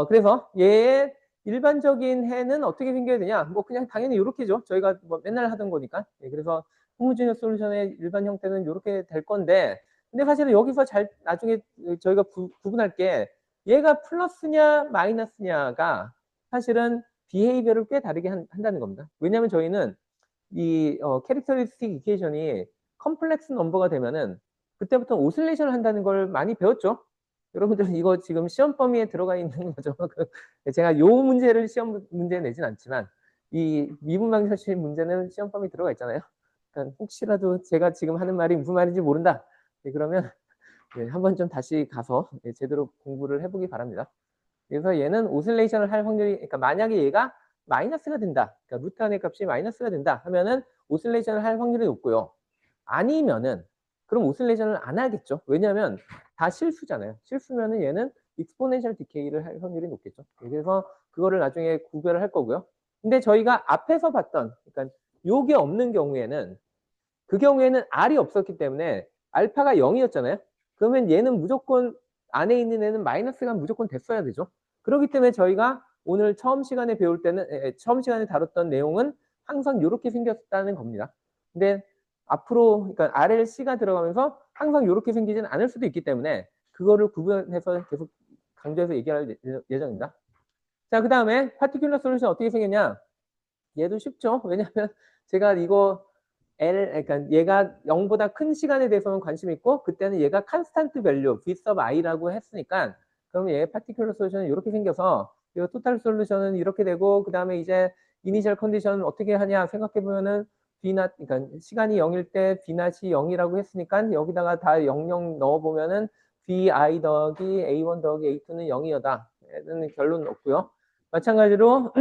그래서 얘의 일반적인 해는 어떻게 생겨야 되냐? 뭐 그냥 당연히 이렇게죠. 저희가 뭐 맨날 하던 거니까. 그래서 호모지니어스 솔루션의 일반 형태는 이렇게 될 건데 근데 사실은 여기서 나중에 저희가 구분할 게 얘가 플러스냐 마이너스냐가 사실은 비헤이비어를 꽤 다르게 한다는 겁니다. 왜냐하면 저희는 이 캐릭터리스틱 이퀘이션이 컴플렉스 넘버가 되면은 그때부터 오실레이션을 한다는 걸 많이 배웠죠. 여러분들 이거 지금 시험 범위에 들어가 있는 거죠. 제가 요 문제를 시험 문제에 내진 않지만 이 미분방정식 문제는 시험 범위에 들어가 있잖아요. 그러니까 혹시라도 제가 지금 하는 말이 무슨 말인지 모른다. 그러면 한번 좀 다시 가서 제대로 공부를 해보기 바랍니다. 그래서 얘는 오실레이션을 할 확률이 그러니까 만약에 얘가 마이너스가 된다. 그러니까 루트 안의 값이 마이너스가 된다 하면은 오실레이션을 할 확률이 높고요. 아니면은 그럼 오실레이션을 안 하겠죠. 왜냐하면 다 실수잖아요. 실수면은 얘는 익스포넨셜 디케이를 할 확률이 높겠죠. 그래서 그거를 나중에 구별을 할 거고요. 근데 저희가 앞에서 봤던 그러니까 요게 없는 경우에는 그 경우에는 R이 없었기 때문에 알파가 0이었잖아요. 그러면 얘는 무조건 안에 있는 애는 마이너스가 무조건 됐어야 되죠. 그렇기 때문에 저희가 오늘 처음 시간에 배울 때는 처음 시간에 다뤘던 내용은 항상 이렇게 생겼다는 겁니다. 근데 앞으로 그러니까 RLC가 들어가면서 항상 이렇게 생기지는 않을 수도 있기 때문에 그거를 구분해서 계속 강조해서 얘기할 예정입니다. 자, 그 다음에 파티큘러 솔루션 어떻게 생겼냐? 얘도 쉽죠. 왜냐면 제가 이거 그러니까 얘가 0보다 큰 시간에 대해서는 관심 있고, 그때는 얘가 컨스탄트 밸류, v sub i라고 했으니까, 그러면 얘 파티큘러 솔루션은 이렇게 생겨서, 이 토탈 솔루션은 이렇게 되고, 그 다음에 이제 이니셜 컨디션 어떻게 하냐 생각해보면은, 그러니까 시간이 0일 때 B낫이 0이라고 했으니까, 여기다가 다 00 넣어보면은, BI 더하기 A1 더하기 A2는 0이다. 는 결론 없고요. 마찬가지로,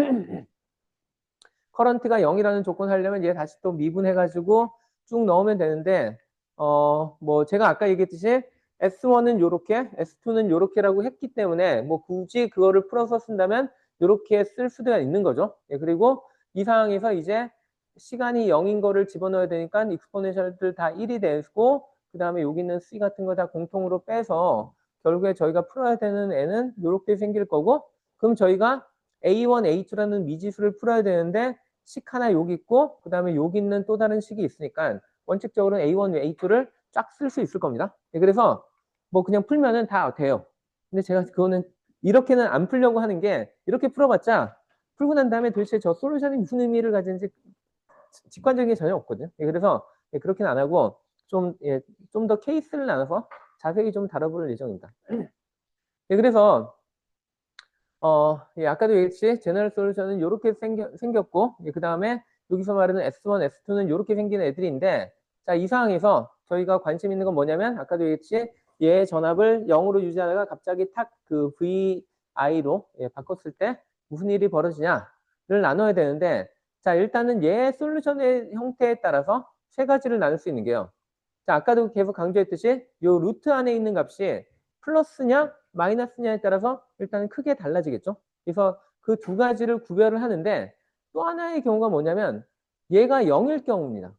커런트가 0이라는 조건 하려면 얘 다시 또 미분해가지고 쭉 넣으면 되는데, 뭐 제가 아까 얘기했듯이 S1은 요렇게, S2는 요렇게라고 했기 때문에 뭐 굳이 그거를 풀어서 쓴다면 요렇게 쓸 수가 있는 거죠. 예, 그리고 이 상황에서 이제 시간이 0인 거를 집어넣어야 되니까 익스포넨셜들 다 1이 되고, 그 다음에 여기 있는 C 같은 거 다 공통으로 빼서 결국에 저희가 풀어야 되는 애는 요렇게 생길 거고, 그럼 저희가 A1, A2라는 미지수를 풀어야 되는데 식 하나 여기 있고, 그 다음에 여기 있는 또 다른 식이 있으니까 원칙적으로는 A1, A2를 쫙 쓸 수 있을 겁니다. 네, 그래서 뭐 그냥 풀면은 다 돼요. 근데 제가 그거는 이렇게는 안 풀려고 하는 게, 이렇게 풀어봤자 풀고 난 다음에 도대체 저 솔루션이 무슨 의미를 가지는지 직관적인 게 전혀 없거든요. 예, 그래서 예, 그렇게는 안 하고 좀 더 케이스를 나눠서 자세히 좀 다뤄볼 예정입니다. 예, 그래서 예, 아까도 얘기했지, 제너럴 솔루션은 이렇게 생겼고, 예, 그 다음에 여기서 말하는 S1, S2는 이렇게 생기는 애들인데, 자, 이 상황에서 저희가 관심 있는 건 뭐냐면, 아까도 얘기했지, 얘 전압을 0으로 유지하다가 갑자기 탁 그 VI로 예, 바꿨을 때 무슨 일이 벌어지냐를 나눠야 되는데, 자, 일단은 얘 솔루션의 형태에 따라서 세 가지를 나눌 수 있는 게요. 자, 아까도 계속 강조했듯이 요 루트 안에 있는 값이 플러스냐 마이너스냐에 따라서 일단 크게 달라지겠죠. 그래서 그 두 가지를 구별을 하는데, 또 하나의 경우가 뭐냐면 얘가 0일 경우입니다.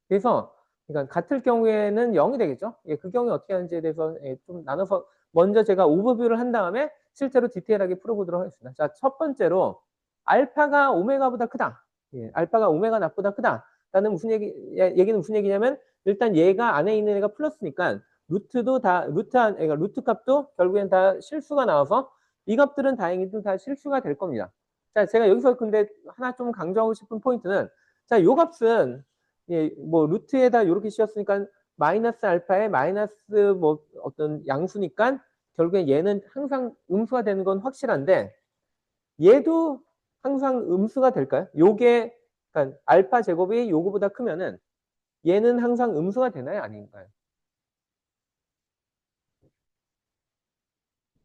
그래서 그러니까 같을 경우에는 0이 되겠죠. 예, 그 경우에 어떻게 하는지에 대해서 예, 좀 나눠서 먼저 제가 오버뷰를 한 다음에 실제로 디테일하게 풀어보도록 하겠습니다. 자, 첫 번째로 알파가 오메가보다 크다. 예, 알파가 오메가 낮보다 크다. 라는 얘기는 무슨 얘기냐면, 일단 얘가 안에 있는 애가 플러스니까 루트도 다 그러니까 루트 값도 결국엔 다 실수가 나와서 이 값들은 다행히도 다 실수가 될 겁니다. 자, 제가 여기서 근데 하나 좀 강조하고 싶은 포인트는, 자, 요 값은 예, 뭐 루트에다 이렇게 씌웠으니까 마이너스 알파에 마이너스 뭐 어떤 양수니까 결국엔 얘는 항상 음수가 되는 건 확실한데, 얘도 항상 음수가 될까요? 요게 그러니까 알파 제곱이 요거보다 크면은 얘는 항상 음수가 되나요? 아닌가요?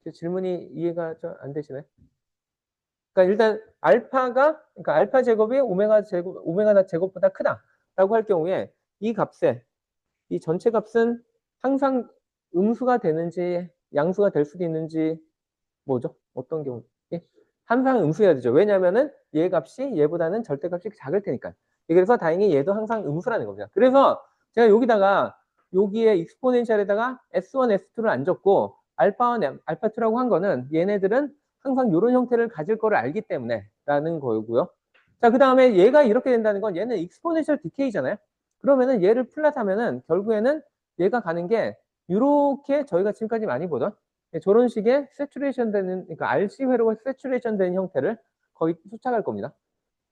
제 질문이 이해가 좀 안 되시나요? 그러니까 일단 그러니까 알파 제곱이 오메가 나 제곱보다 크다라고 할 경우에 이 값에 이 전체 값은 항상 음수가 되는지 양수가 될 수도 있는지, 뭐죠? 어떤 경우? 예? 항상 음수여야 되죠. 왜냐면은 얘 값이 얘보다는 절대값이 작을 테니까. 그래서 다행히 얘도 항상 음수라는 겁니다. 그래서 제가 여기에 익스포넨셜에다가 S1, S2를 안 적고 알파1, 알파2라고 한 거는 얘네들은 항상 이런 형태를 가질 거를 알기 때문에 라는 거고요. 자, 그 다음에 얘가 이렇게 된다는 건 얘는 익스포넨셜 디케이잖아요. 그러면은 얘를 플랫하면은 결국에는 얘가 가는 게 이렇게 저희가 지금까지 많이 보던 저런 식의 세츄레이션 되는, 그러니까 RC 회로가 세츄레이션 되는 형태를 거의 쫓아갈 겁니다.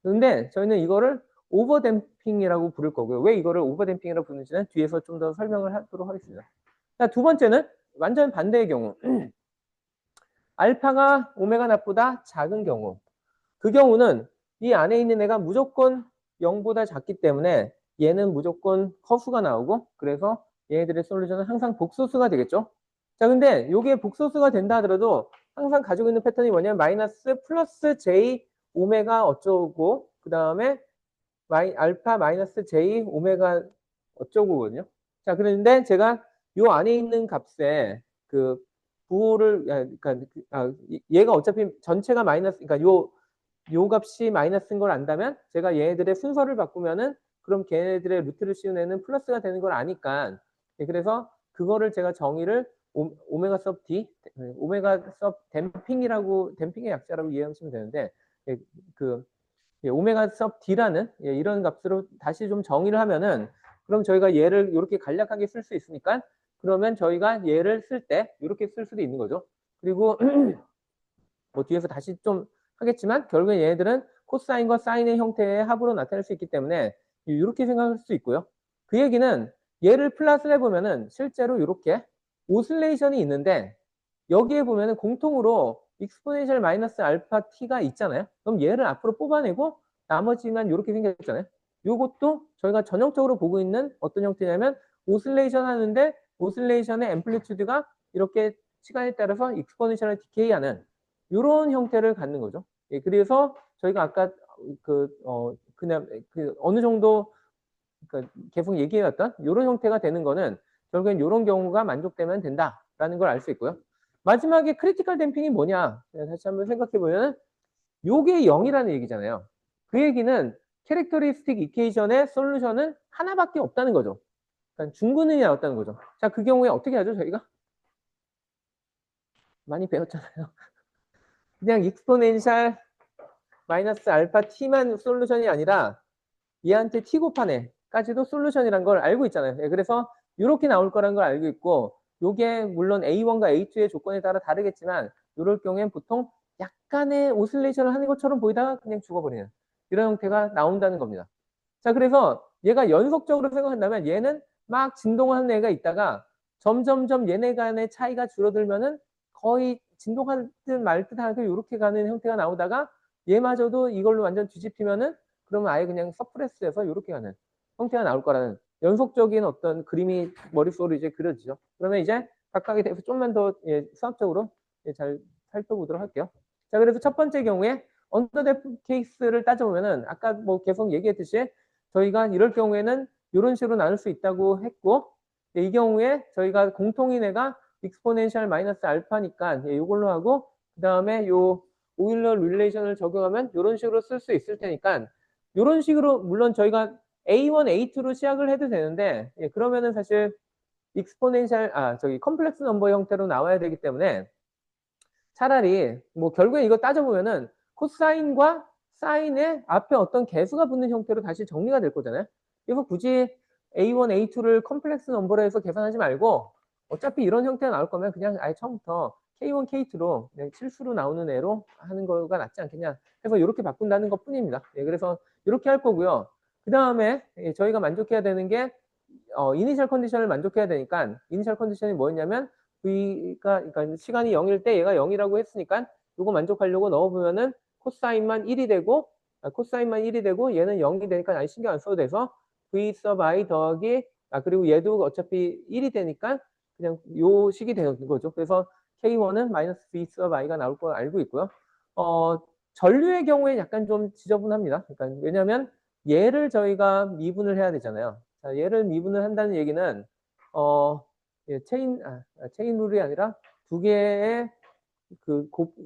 그런데 저희는 이거를 오버댐핑이라고 부를 거고요. 왜 이거를 오버댐핑이라고 부르는지는 뒤에서 좀 더 설명을 하도록 하겠습니다. 자, 두 번째는 완전 반대의 경우. 알파가 오메가 낮보다 작은 경우. 그 경우는 이 안에 있는 애가 무조건 0보다 작기 때문에 얘는 무조건 커수가 나오고, 그래서 얘네들의 솔루션은 항상 복소수가 되겠죠. 자, 근데 이게 복소수가 된다 하더라도 항상 가지고 있는 패턴이 뭐냐면 마이너스 플러스 J 오메가 어쩌고, 그 다음에 알파 마이너스 J 오메가 어쩌고거든요. 자, 그런데 제가 요 안에 있는 값에 그 부호를, 그러니까 얘가 어차피 전체가 마이너스, 그러니까 요 값이 마이너스인 걸 안다면 제가 얘네들의 순서를 바꾸면은 그럼 걔네들의 루트를 씌운 애는 플러스가 되는 걸 아니까, 그래서 그거를 제가 정의를 오메가 섭 D, 오메가 섭 댐핑의 약자라고 이해하시면 되는데, 그 오메가 섭 D라는 이런 값으로 다시 좀 정의를 하면은, 그럼 저희가 얘를 이렇게 간략하게 쓸 수 있으니까 그러면 저희가 얘를 쓸 때 이렇게 쓸 수도 있는 거죠. 그리고 뭐 뒤에서 다시 좀 하겠지만 결국에 얘네들은 코사인과 사인의 형태의 합으로 나타낼 수 있기 때문에 이렇게 생각할 수 있고요. 그 얘기는 얘를 플러스를 해보면은 실제로 이렇게 오슬레이션이 있는데 여기에 보면은 공통으로 익스포넨셜 마이너스 알파 t가 있잖아요. 그럼 얘를 앞으로 뽑아내고 나머지만 이렇게 생겼잖아요. 이것도 저희가 전형적으로 보고 있는 어떤 형태냐면 오슬레이션 하는데 오슬레이션의 앰플리튜드가 이렇게 시간에 따라서 익스포넨셜 디케이하는 이런 형태를 갖는 거죠. 예, 그래서 저희가 아까 그냥 어느 정도 계속 얘기해왔던 이런 형태가 되는 거는 결국엔 이런 경우가 만족되면 된다라는 걸 알 수 있고요. 마지막에 크리티컬 댐핑이 뭐냐? 다시 한번 생각해 보면 요게 0이라는 얘기잖아요. 그 얘기는 캐릭터리스틱 이퀘이션의 솔루션은 하나밖에 없다는 거죠. 그러니까 중근은이 나왔다는 거죠. 자, 그 경우에 어떻게 하죠, 저희가? 많이 배웠잖아요. 그냥 익스포넨셜 마이너스 알파 t만 솔루션이 아니라 얘한테 t 곱하네까지도 솔루션이란 걸 알고 있잖아요. 예, 그래서 이렇게 나올 거라는 걸 알고 있고 요게 물론 A1과 A2의 조건에 따라 다르겠지만 이럴 경우엔 보통 약간의 오슬레이션을 하는 것처럼 보이다가 그냥 죽어버리는 이런 형태가 나온다는 겁니다. 자, 그래서 얘가 연속적으로 생각한다면 얘는 막 진동하는 애가 있다가 점점점 얘네 간의 차이가 줄어들면은 거의 진동할 듯 말 듯 하게 이렇게 가는 형태가 나오다가 얘마저도 이걸로 완전 뒤집히면은 그러면 아예 그냥 서프레스해서 이렇게 가는 형태가 나올 거라는 연속적인 어떤 그림이 머릿속으로 이제 그려지죠. 그러면 이제 각각에 대해서 좀만 더 수학적으로 잘 살펴보도록 할게요. 자, 그래서 첫 번째 경우에 언더데프 케이스를 따져보면은 아까 뭐 계속 얘기했듯이 저희가 이럴 경우에는 이런 식으로 나눌 수 있다고 했고 이 경우에 저희가 공통인 애가 익스포넨셜 마이너스 알파니까 이걸로 하고 그 다음에 요 오일러 릴레이션을 적용하면 이런 식으로 쓸 수 있을 테니까 이런 식으로 물론 저희가 A1, A2로 시작을 해도 되는데 그러면은 사실 익스포넨셜 저기 컴플렉스 넘버 형태로 나와야 되기 때문에 차라리 뭐 결국에 이거 따져보면은 코사인과 사인의 앞에 어떤 개수가 붙는 형태로 다시 정리가 될 거잖아요. 그래서 굳이 A1, A2를 컴플렉스 넘버로 해서 계산하지 말고 어차피 이런 형태가 나올 거면 그냥 아예 처음부터 K1, K2로 그냥 실수로 나오는 애로 하는 거가 낫지 않겠냐 해서 이렇게 바꾼다는 것 뿐입니다. 예, 그래서 이렇게 할 거고요. 그 다음에 저희가 만족해야 되는 게 이니셜 컨디션을 만족해야 되니까 이니셜 컨디션이 뭐였냐면 V가 그러니까 시간이 0일 때 얘가 0이라고 했으니까 이거 만족하려고 넣어보면은 코사인만 1이 되고 코사인만 1이 되고 얘는 0이 되니까 아예 신경 안 써도 돼서 V sub i 더하기 그리고 얘도 어차피 1이 되니까 그냥 요 식이 되는 거죠. 그래서 K1은 마이너스 V sub i가 나올 걸 알고 있고요. 전류의 경우에 약간 좀 지저분합니다. 그러니까 왜냐하면 얘를 저희가 미분을 해야 되잖아요. 자, 얘를 미분을 한다는 얘기는 체인 룰이 아니라 두 개의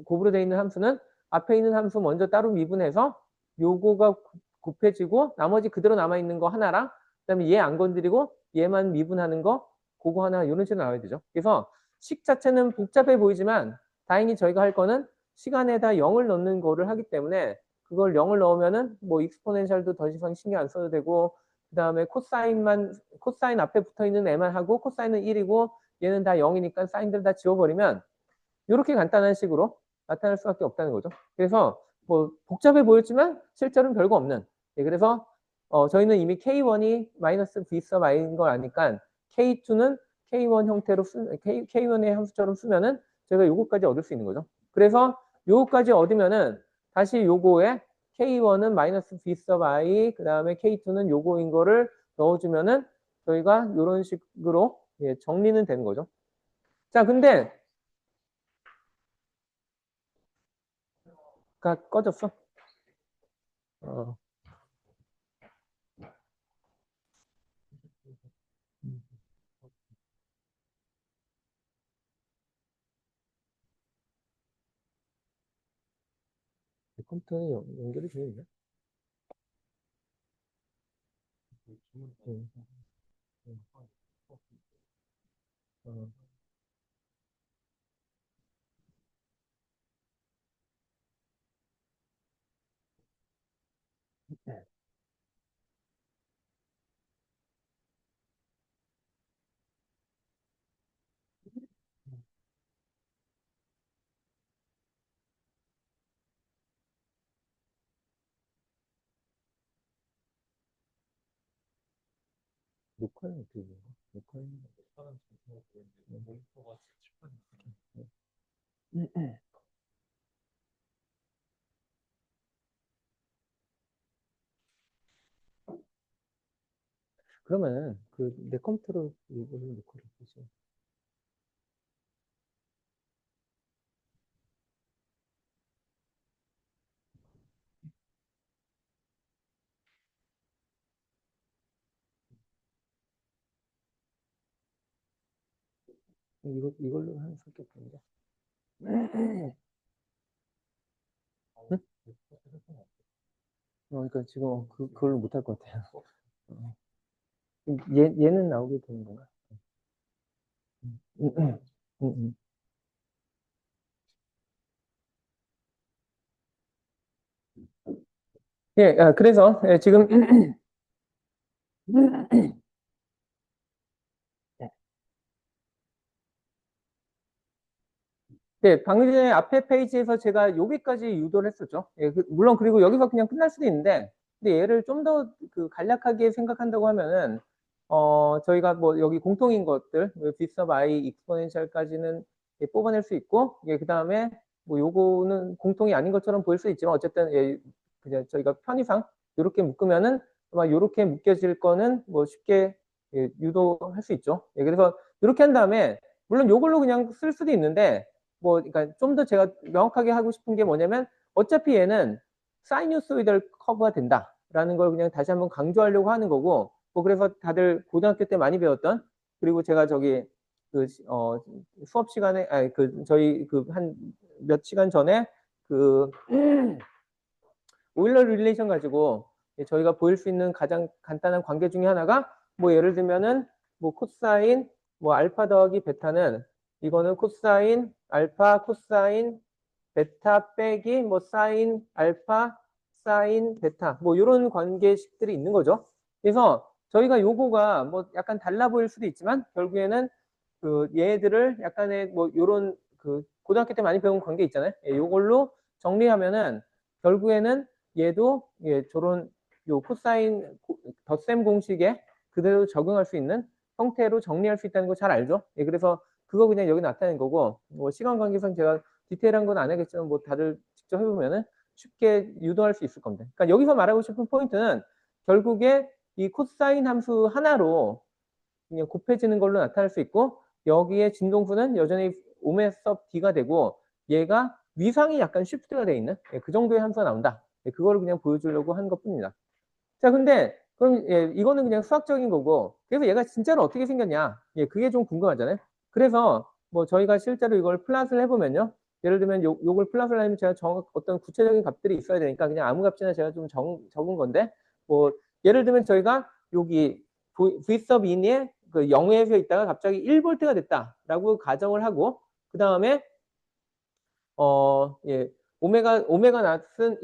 곱으로 되어 있는 함수는 앞에 있는 함수 먼저 따로 미분해서 요거가 곱해지고 나머지 그대로 남아있는 거 하나랑 그다음에 얘 안 건드리고 얘만 미분하는 거 그거 하나 이런 식으로 나와야 되죠. 그래서 식 자체는 복잡해 보이지만 다행히 저희가 할 거는 시간에다 0을 넣는 거를 하기 때문에 그걸 0을 넣으면은 뭐 익스포넨셜도 더 이상 신경 안 써도 되고 그다음에 코사인 앞에 붙어 있는 애만 하고 코사인은 1이고 얘는 다 0이니까 사인들 다 지워버리면 이렇게 간단한 식으로 나타날 수밖에 없다는 거죠. 그래서 뭐 복잡해 보였지만 실제로는 별거 없는. 그래서 저희는 이미 K1이 마이너스 V sub i인 걸 아니까 K2는 K1 형태로 K1의 함수처럼 쓰면은 저희가 요거까지 얻을 수 있는 거죠. 그래서 요거까지 얻으면은 다시 요거에 K1은 마이너스 V sub i 그 다음에 K2는 요거인 거를 넣어주면은 저희가 이런 식으로 정리는 되는 거죠. 자, 근데 꺼졌어? 어. 컴퓨터에 연결이 되어 있나? 응. 응. 어. 녹화는 어떻게 돼요? 녹화는 그러면은 그 내 컴퓨터로 이거를 녹화를 보죠. 이걸로 하는 수밖에 없는데. 응? 그러니까 지금 그걸로 못할 것 같아요. 어. 얘는 나오게 되는 건가? 음, 음, 음, 음. 예, 그래서 지금 네, 방금 전에 앞에 페이지에서 제가 여기까지 유도를 했었죠. 예, 물론 그리고 여기서 그냥 끝날 수도 있는데, 근데 얘를 좀 더 그 간략하게 생각한다고 하면은, 저희가 뭐 여기 공통인 것들, 비서브 i 익스포넨셜까지는 뽑아낼 수 있고, 예, 그 다음에 뭐 요거는 공통이 아닌 것처럼 보일 수 있지만, 어쨌든 예, 그냥 저희가 편의상 이렇게 묶으면은 아마 이렇게 묶여질 거는 뭐 쉽게 예, 유도할 수 있죠. 예, 그래서 이렇게 한 다음에, 물론 요걸로 그냥 쓸 수도 있는데, 뭐, 그러니까 좀 더 제가 명확하게 하고 싶은 게 뭐냐면 어차피 얘는 사이누소이덜 커브가 된다라는 걸 그냥 다시 한번 강조하려고 하는 거고, 뭐 그래서 다들 고등학교 때 많이 배웠던, 그리고 제가 저기 그 수업 시간에 아니 그 저희 그 한 몇 시간 전에 그 오일러 릴레이션 가지고 저희가 보일 수 있는 가장 간단한 관계 중에 하나가 뭐 예를 들면은 뭐 코사인 뭐 알파 더하기 베타는 이거는 코사인 알파 코사인 베타 빼기 뭐 사인 알파 사인 베타 뭐 이런 관계식들이 있는 거죠. 그래서 저희가 요거가 뭐 약간 달라 보일 수도 있지만 결국에는 그 얘들을 약간의 뭐 요런 그 고등학교 때 많이 배운 관계 있잖아요. 예, 요걸로 정리하면은 결국에는 얘도 예, 저런 요 코사인 덧셈 공식에 그대로 적용할 수 있는 형태로 정리할 수 있다는 거 잘 알죠? 예, 그래서 그거 그냥 여기 나타낸 거고 뭐 시간 관계상 제가 디테일한 건 안 하겠지만 뭐 다들 직접 해보면은 쉽게 유도할 수 있을 겁니다. 그러니까 여기서 말하고 싶은 포인트는 결국에 이 코사인 함수 하나로 그냥 곱해지는 걸로 나타날 수 있고 여기에 진동수는 여전히 오메 섭 D가 되고 얘가 위상이 약간 쉬프트가 돼 있는 그 정도의 함수가 나온다. 그거를 그냥 보여주려고 한 것뿐입니다. 자, 근데 그럼 예, 이거는 그냥 수학적인 거고 그래서 얘가 진짜로 어떻게 생겼냐? 예, 그게 좀 궁금하잖아요. 그래서 뭐 저희가 실제로 이걸 플랫을 해보면요. 예를 들면 요걸 플랫을 하면 제가 어떤 구체적인 값들이 있어야 되니까 그냥 아무 값이나 제가 좀 적은 건데 뭐 예를 들면 저희가 여기 V sub in에 그 0에서 있다가 갑자기 1볼트가 됐다라고 가정을 하고 그 다음에 예, 오메가 낫은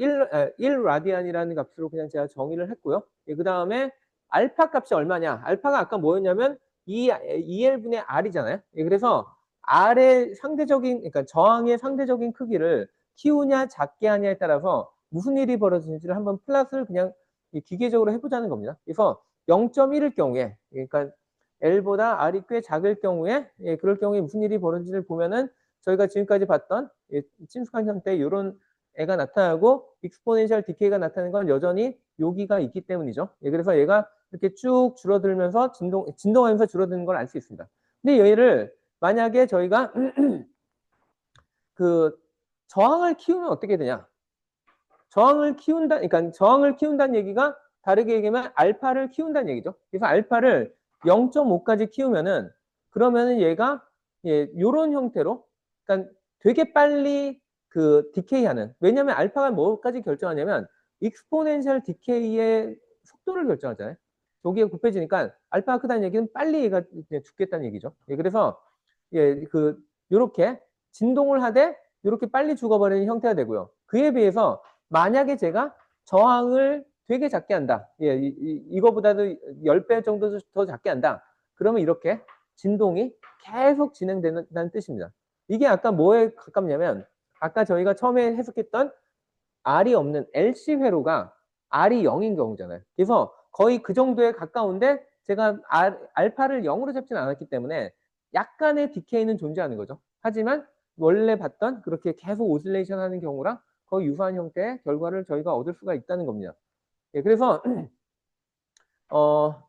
1 라디안이라는 값으로 그냥 제가 정의를 했고요. 예, 그 다음에 알파 값이 얼마냐? 알파가 아까 뭐였냐면 2L분의 R이잖아요. 예, 그래서 R의 상대적인, 그러니까 저항의 상대적인 크기를 키우냐 작게 하냐에 따라서 무슨 일이 벌어지는지를 한번 플랫을 그냥 기계적으로 해보자는 겁니다. 그래서 0.1일 경우에, 그러니까 L보다 R이 꽤 작을 경우에, 예, 그럴 경우에 무슨 일이 벌어지는지를 보면은 저희가 지금까지 봤던 예, 친숙한 형태 이런 애가 나타나고 익스포넨셜 디케이가 나타나는 건 여전히 여기가 있기 때문이죠. 예, 그래서 얘가 이렇게 쭉 줄어들면서 진동하면서 줄어드는 걸 알 수 있습니다. 근데 얘를 만약에 저희가 그 저항을 키우면 어떻게 되냐? 그러니까 저항을 키운다는 얘기가 다르게 얘기하면 알파를 키운다는 얘기죠. 그래서 알파를 0.5까지 키우면은 그러면은 얘가 예, 요런 형태로 그러니까 되게 빨리 그 디케이하는 왜냐하면 알파가 뭐까지 결정하냐면 익스포넨셜 디케이의 속도를 결정하잖아요. 저기가 곱해지니까 알파가 크다는 얘기는 빨리 얘가 죽겠다는 얘기죠. 예, 그래서 예, 그 요렇게 진동을 하되 이렇게 빨리 죽어버리는 형태가 되고요. 그에 비해서 만약에 제가 저항을 되게 작게 한다. 예, 이거보다도 10배 정도 더 작게 한다. 그러면 이렇게 진동이 계속 진행된다는 뜻입니다. 이게 아까 뭐에 가깝냐면 아까 저희가 처음에 해석했던 R이 없는 LC 회로가 R이 0인 경우잖아요. 그래서 거의 그 정도에 가까운데 제가 알파를 0으로 잡지는 않았기 때문에 약간의 디케이는 존재하는 거죠. 하지만 원래 봤던 그렇게 계속 오실레이션 하는 경우랑 거의 유사한 형태의 결과를 저희가 얻을 수가 있다는 겁니다. 예, 그래서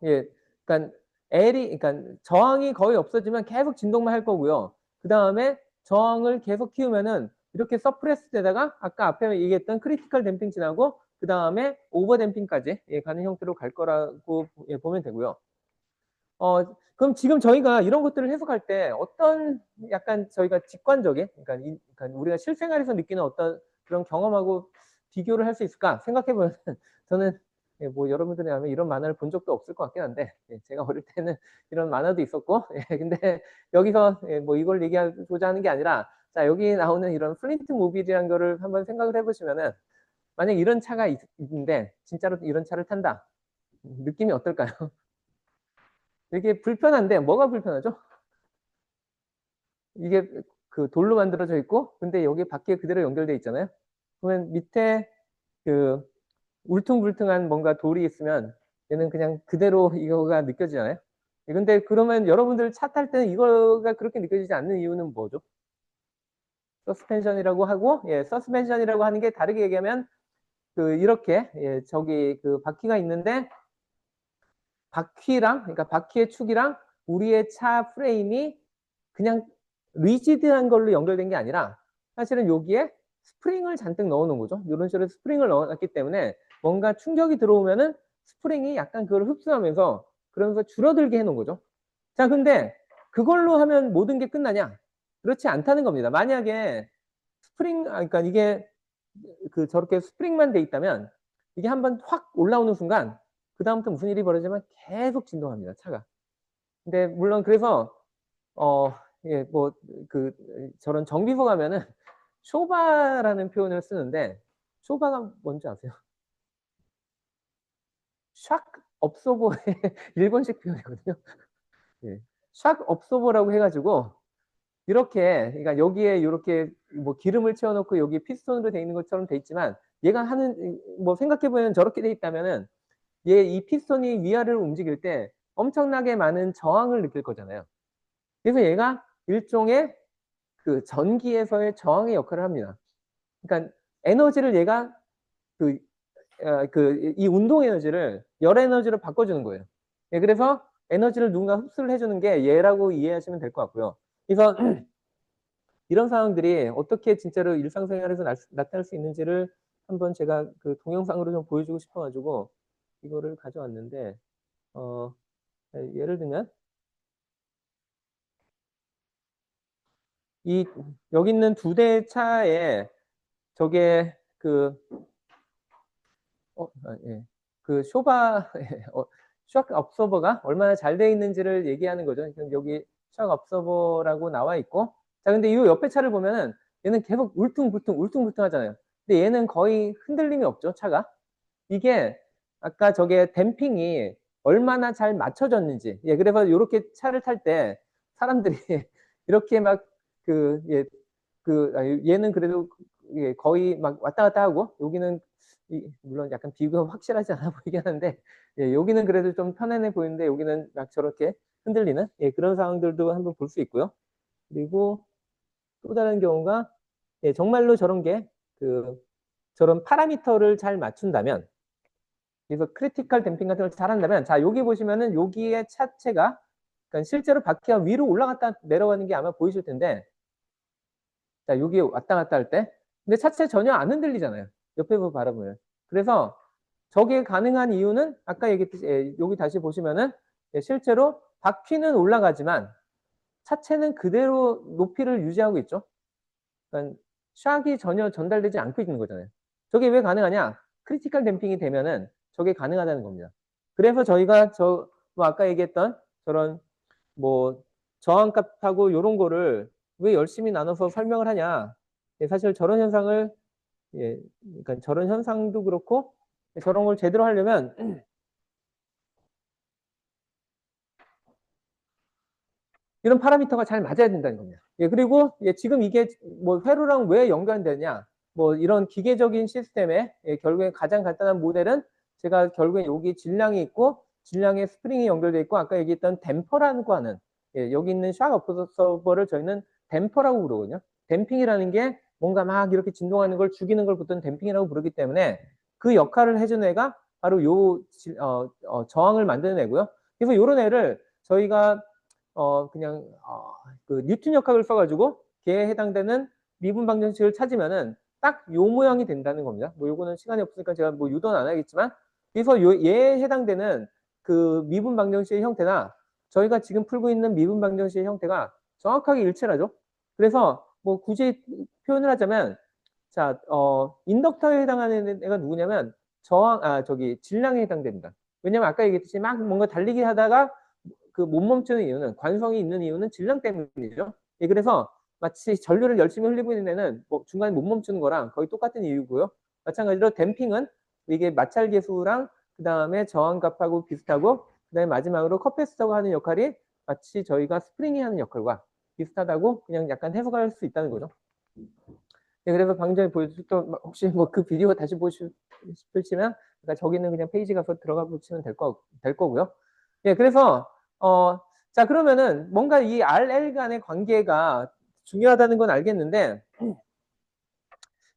예, 그러니까 그러니까 저항이 거의 없어지면 계속 진동만 할 거고요. 그 다음에 저항을 계속 키우면은 이렇게 서프레스 되다가 아까 앞에 얘기했던 크리티컬 댐핑 지나고 그 다음에 오버 댐핑까지 가는 형태로 갈 거라고 보면 되고요. 그럼 지금 저희가 이런 것들을 해석할 때 어떤 약간 저희가 직관적인, 그러니까 우리가 실생활에서 느끼는 어떤 그런 경험하고 비교를 할 수 있을까 생각해보면 저는 뭐 여러분들이 아마 이런 만화를 본 적도 없을 것 같긴 한데 제가 어릴 때는 이런 만화도 있었고 근데 여기서 뭐 이걸 얘기하고자 하는 게 아니라 자 여기 나오는 이런 플린트 모빌이라는 거를 한번 생각을 해보시면은 만약 이런 차가 있는데 진짜로 이런 차를 탄다 느낌이 어떨까요? 되게 불편한데 뭐가 불편하죠? 이게 그 돌로 만들어져 있고 근데 여기 바퀴에 그대로 연결돼 있잖아요. 그러면 밑에 그 울퉁불퉁한 뭔가 돌이 있으면 얘는 그냥 그대로 이거가 느껴지잖아요. 근데 그러면 여러분들 차 탈 때는 이거가 그렇게 느껴지지 않는 이유는 뭐죠? 서스펜션이라고 하고 서스펜션이라고 하는 게 다르게 얘기하면 그 이렇게 저기 그 바퀴가 있는데 바퀴랑 그러니까 바퀴의 축이랑 우리의 차 프레임이 그냥 리지드한 걸로 연결된 게 아니라 사실은 여기에 스프링을 잔뜩 넣어 놓은 거죠. 이런 식으로 스프링을 넣어 놨기 때문에 뭔가 충격이 들어오면은 스프링이 약간 그걸 흡수하면서 그러면서 줄어들게 해 놓은 거죠. 자, 근데 그걸로 하면 모든 게 끝나냐? 그렇지 않다는 겁니다. 만약에 그러니까 이게 그 저렇게 스프링만 돼 있다면 이게 한번 확 올라오는 순간 그다음부터 무슨 일이 벌어지면 계속 진동합니다, 차가. 근데 물론 그래서 뭐 그 저런 정비소 가면은 쇼바라는 표현을 쓰는데 쇼바가 뭔지 아세요? 샥 업소버의 일본식 표현이거든요. 예. 샥 업소버라고 해가지고 이렇게 그러니까 여기에 이렇게 뭐 기름을 채워놓고 여기 피스톤으로 돼 있는 것처럼 돼 있지만 얘가 하는 뭐 생각해보면 저렇게 돼 있다면은 얘 이 피스톤이 위아래로 움직일 때 엄청나게 많은 저항을 느낄 거잖아요. 그래서 얘가 일종의 그 전기에서의 저항의 역할을 합니다. 그러니까 에너지를 얘가 그, 이 운동 에너지를 열 에너지로 바꿔주는 거예요. 그래서 에너지를 누군가 흡수를 해주는 게 얘라고 이해하시면 될 것 같고요. 그래서 이런 상황들이 어떻게 진짜로 일상생활에서 나타날 수 있는지를 한번 제가 그 동영상으로 좀 보여주고 싶어가지고 이거를 가져왔는데, 예를 들면 이 여기 있는 두 대의 차에 저게 예. 그 쇼바 쇼크 업서버가 얼마나 잘 돼 있는지를 얘기하는 거죠. 여기 쇼크 업서버라고 나와 있고 자 근데 이 옆에 차를 보면은 얘는 계속 울퉁불퉁 하잖아요. 근데 얘는 거의 흔들림이 없죠, 차가. 이게 아까 저게 댐핑이 얼마나 잘 맞춰졌는지. 예, 그래서 이렇게 차를 탈 때 사람들이 이렇게 막 얘는 그래도 거의 막 왔다 갔다 하고 여기는 물론 약간 비교가 확실하지 않아 보이긴 하는데 여기는 그래도 좀 편안해 보이는데 여기는 막 저렇게 흔들리는 그런 상황들도 한번 볼 수 있고요. 그리고 또 다른 경우가 정말로 저런 게 저런 파라미터를 잘 맞춘다면 그래서 크리티컬 댐핑 같은 걸 잘한다면 자 여기 보시면은 여기에 차체가 그러니까 실제로 바퀴가 위로 올라갔다 내려가는 게 아마 보이실 텐데 자 여기 왔다 갔다 할 때 근데 차체 전혀 안 흔들리잖아요. 옆에 바라보면. 그래서 저게 가능한 이유는 아까 얘기했듯이 여기 다시 보시면은 실제로 바퀴는 올라가지만 차체는 그대로 높이를 유지하고 있죠. 그러니까 샥이 전혀 전달되지 않고 있는 거잖아요. 저게 왜 가능하냐? 크리티컬 댐핑이 되면은 저게 가능하다는 겁니다. 그래서 저희가 뭐 아까 얘기했던 저런 뭐 저항값하고 이런 거를 왜 열심히 나눠서 설명을 하냐? 사실 저런 현상을 그러니까 저런 현상도 그렇고 저런 걸 제대로 하려면 이런 파라미터가 잘 맞아야 된다는 겁니다. 그리고 지금 이게 뭐 회로랑 왜 연관되냐? 뭐 이런 기계적인 시스템에 결국에 가장 간단한 모델은 제가 결국에 여기 질량이 있고 질량에 스프링이 연결되어 있고 아까 얘기했던 댐퍼라고 하는 여기 있는 샥 어브서버를 저희는 댐퍼라고 부르거든요. 댐핑이라는 게 뭔가 막 이렇게 진동하는 걸 죽이는 걸 보통 댐핑이라고 부르기 때문에 그 역할을 해주는 애가 바로 요 저항을 만드는 애고요. 그래서 요런 애를 저희가 그냥 그 뉴턴 역학을 써가지고 걔에 해당되는 미분 방정식을 찾으면은 딱 요 모양이 된다는 겁니다. 뭐 요거는 시간이 없으니까 제가 뭐 유도는 안 하겠지만 그래서 얘에 해당되는 그 미분 방정식의 형태나 저희가 지금 풀고 있는 미분 방정식의 형태가 정확하게 일치하죠. 그래서 뭐 굳이 표현을 하자면 자, 인덕터에 해당하는 애가 누구냐면 질량에 해당됩니다. 왜냐면 아까 얘기했듯이 막 뭔가 달리기 하다가 그 못 멈추는 이유는 관성이 있는 이유는 질량 때문이죠. 예, 그래서 마치 전류를 열심히 흘리고 있는 애는 뭐 중간에 못 멈추는 거랑 거의 똑같은 이유고요. 마찬가지로 댐핑은 이게 마찰 계수랑 그 다음에 저항값하고 비슷하고 그 다음에 마지막으로 커패시터가 하는 역할이 마치 저희가 스프링이 하는 역할과 비슷하다고 그냥 약간 해석할 수 있다는 거죠. 네, 그래서 방금 전에 보여줬던 혹시 뭐 그 비디오 다시 보시고 싶으시면 그러니까 저기는 그냥 페이지 가서 들어가 보시면 될 거고요. 예, 그래서 자 그러면은 뭔가 이 RL 간의 관계가 중요하다는 건 알겠는데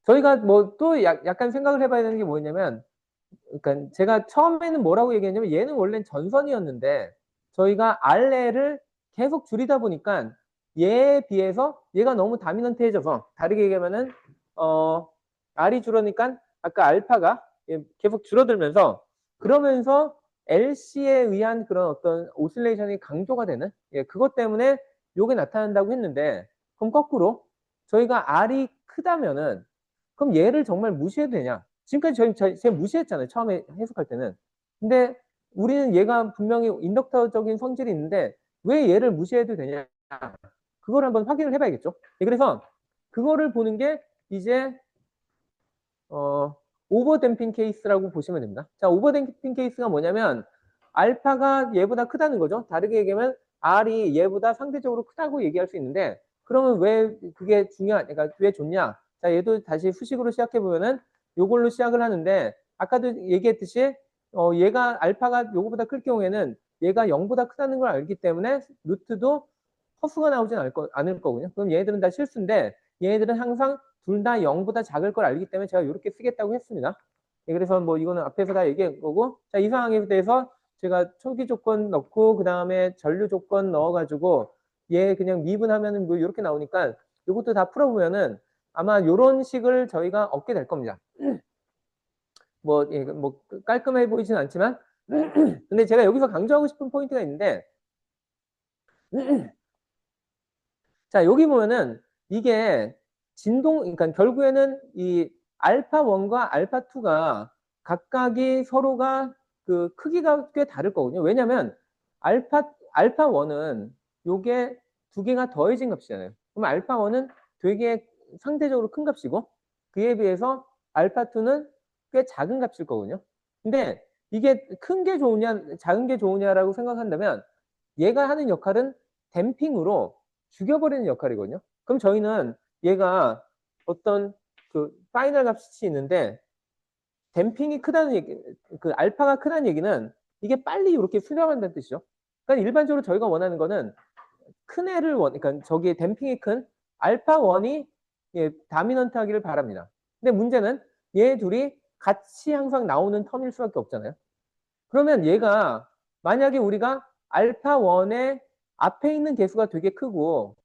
저희가 뭐 또 약간 생각을 해봐야 되는 게 뭐냐면 그러니까 제가 처음에는 뭐라고 얘기했냐면 얘는 원래는 전선이었는데 저희가 RL을 계속 줄이다 보니까 얘에 비해서 얘가 너무 다미넌트해져서 다르게 얘기하면은 R이 줄으니까 아까 알파가 계속 줄어들면서 그러면서 LC에 의한 그런 어떤 오실레이션이 강조가 되는 그것 때문에 요게 나타난다고 했는데 그럼 거꾸로 저희가 R이 크다면은 그럼 얘를 정말 무시해도 되냐? 지금까지 제가 무시했잖아요. 처음에 해석할 때는. 근데 우리는 얘가 분명히 인덕터적인 성질이 있는데 왜 얘를 무시해도 되냐? 그걸 한번 확인을 해봐야겠죠. 그래서 그거를 보는 게 이제 오버댐핑 케이스라고 보시면 됩니다. 자, 오버댐핑 케이스가 뭐냐면 알파가 얘보다 크다는 거죠. 다르게 얘기하면 R이 얘보다 상대적으로 크다고 얘기할 수 있는데 그러면 왜 그게 그러니까 왜 좋냐? 자, 얘도 다시 수식으로 시작해 보면은 요걸로 시작을 하는데 아까도 얘기했듯이 얘가 알파가 요거보다 클 경우에는 얘가 0보다 크다는 걸 알기 때문에 루트도 허수가 나오진 않을 거거든요. 그럼 얘들은 다 실수인데 얘네들은 항상 둘 다 0보다 작을 걸 알기 때문에 제가 이렇게 쓰겠다고 했습니다. 그래서 뭐 이거는 앞에서 다 얘기한 거고 자, 이 상황에 대해서 제가 초기 조건 넣고 그 다음에 전류 조건 넣어가지고 얘 그냥 미분하면은 뭐 이렇게 나오니까 이것도 다 풀어보면은 아마 이런 식을 저희가 얻게 될 겁니다. 뭐 깔끔해 보이진 않지만 근데 제가 여기서 강조하고 싶은 포인트가 있는데 자 여기 보면은 이게 그러니까 결국에는 이 알파 1과 알파 2가 각각이 서로가 그 크기가 꽤 다를 거거든요. 왜냐면 알파 1은 요게 두 개가 더해진 값이잖아요. 그럼 알파 1은 되게 상대적으로 큰 값이고 그에 비해서 알파 2는 꽤 작은 값일 거거든요. 근데 이게 큰 게 좋으냐 작은 게 좋으냐라고 생각한다면 얘가 하는 역할은 댐핑으로 죽여버리는 역할이거든요. 그럼 저희는 얘가 어떤 그 파이널 값이 있는데 댐핑이 크다는 얘기, 그 알파가 크다는 얘기는 이게 빨리 이렇게 수렴한다는 뜻이죠. 그러니까 일반적으로 저희가 원하는 거는 큰 애를 그러니까 저기에 댐핑이 큰 알파 1이 다미넌트 하기를 바랍니다. 근데 문제는 얘 둘이 같이 항상 나오는 텀일 수밖에 없잖아요. 그러면 얘가 만약에 우리가 알파 1의 앞에 있는 개수가 되게 크고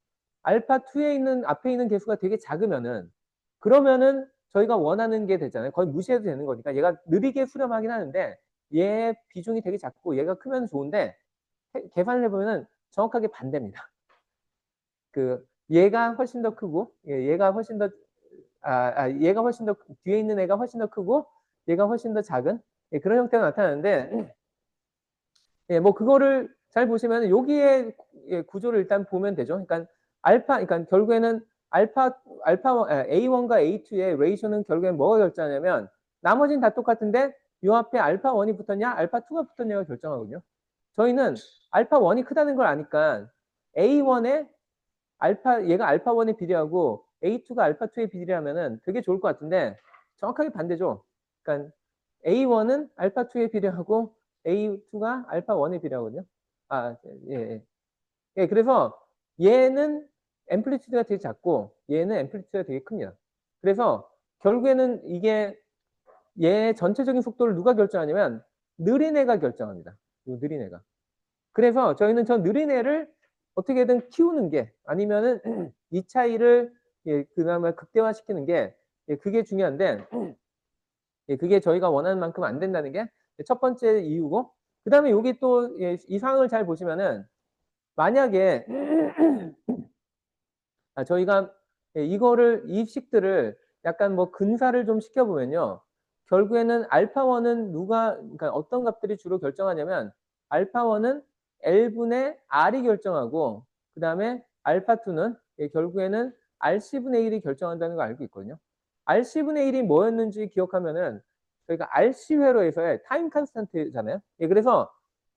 알파 2에 있는 앞에 있는 개수가 되게 작으면은 그러면은 저희가 원하는 게 되잖아요. 거의 무시해도 되는 거니까 얘가 느리게 수렴하긴 하는데 얘 비중이 되게 작고 얘가 크면 좋은데 계산을 해보면은 정확하게 반대입니다. 그 얘가 훨씬 더 크고 얘가 훨씬 더 얘가 훨씬 더 뒤에 있는 애가 훨씬 더 크고 얘가 훨씬 더 작은 그런 형태가 나타나는데 뭐 그거를 잘 보시면 여기에 구조를 일단 보면 되죠. 그러니까 결국에는 알파 A1과 A2의 레이쇼는 결국엔 뭐가 결정하냐면 나머지는 다 똑같은데 요 앞에 알파 1이 붙었냐, 알파 2가 붙었냐가 결정하거든요. 저희는 알파 1이 크다는 걸 아니까 A1에 얘가 알파 1에 비례하고 A2가 알파 2에 비례하면은 되게 좋을 것 같은데 정확하게 반대죠. 그러니까 A1은 알파 2에 비례하고 A2가 알파 1에 비례하거든요. 아, 예, 예. 예, 그래서 얘는 앰플리튜드가 되게 작고 얘는 앰플리튜드가 되게 큽니다. 그래서 결국에는 이게 얘 전체적인 속도를 누가 결정하냐면 느린 애가 결정합니다. 이 느린 애가. 그래서 저희는 저 느린 애를 어떻게든 키우는 게 아니면은 이 차이를 예, 그나마 극대화시키는 게 예, 그게 중요한데 예, 그게 저희가 원하는 만큼 안 된다는 게 첫 번째 이유고 그다음에 여기 또 이 상황을 잘 보시면은 만약에 저희가 예, 이거를 이 식들을 약간 뭐 근사를 좀 시켜보면요. 결국에는 알파1은 누가 그러니까 어떤 값들이 주로 결정하냐면 알파1은 L분의 R이 결정하고 그다음에 알파2는 예, 결국에는 RC분의 1이 결정한다는 걸 알고 있거든요. RC분의 1이 뭐였는지 기억하면은 저희가 RC 회로에서의 타임 컨스턴트잖아요. 예, 그래서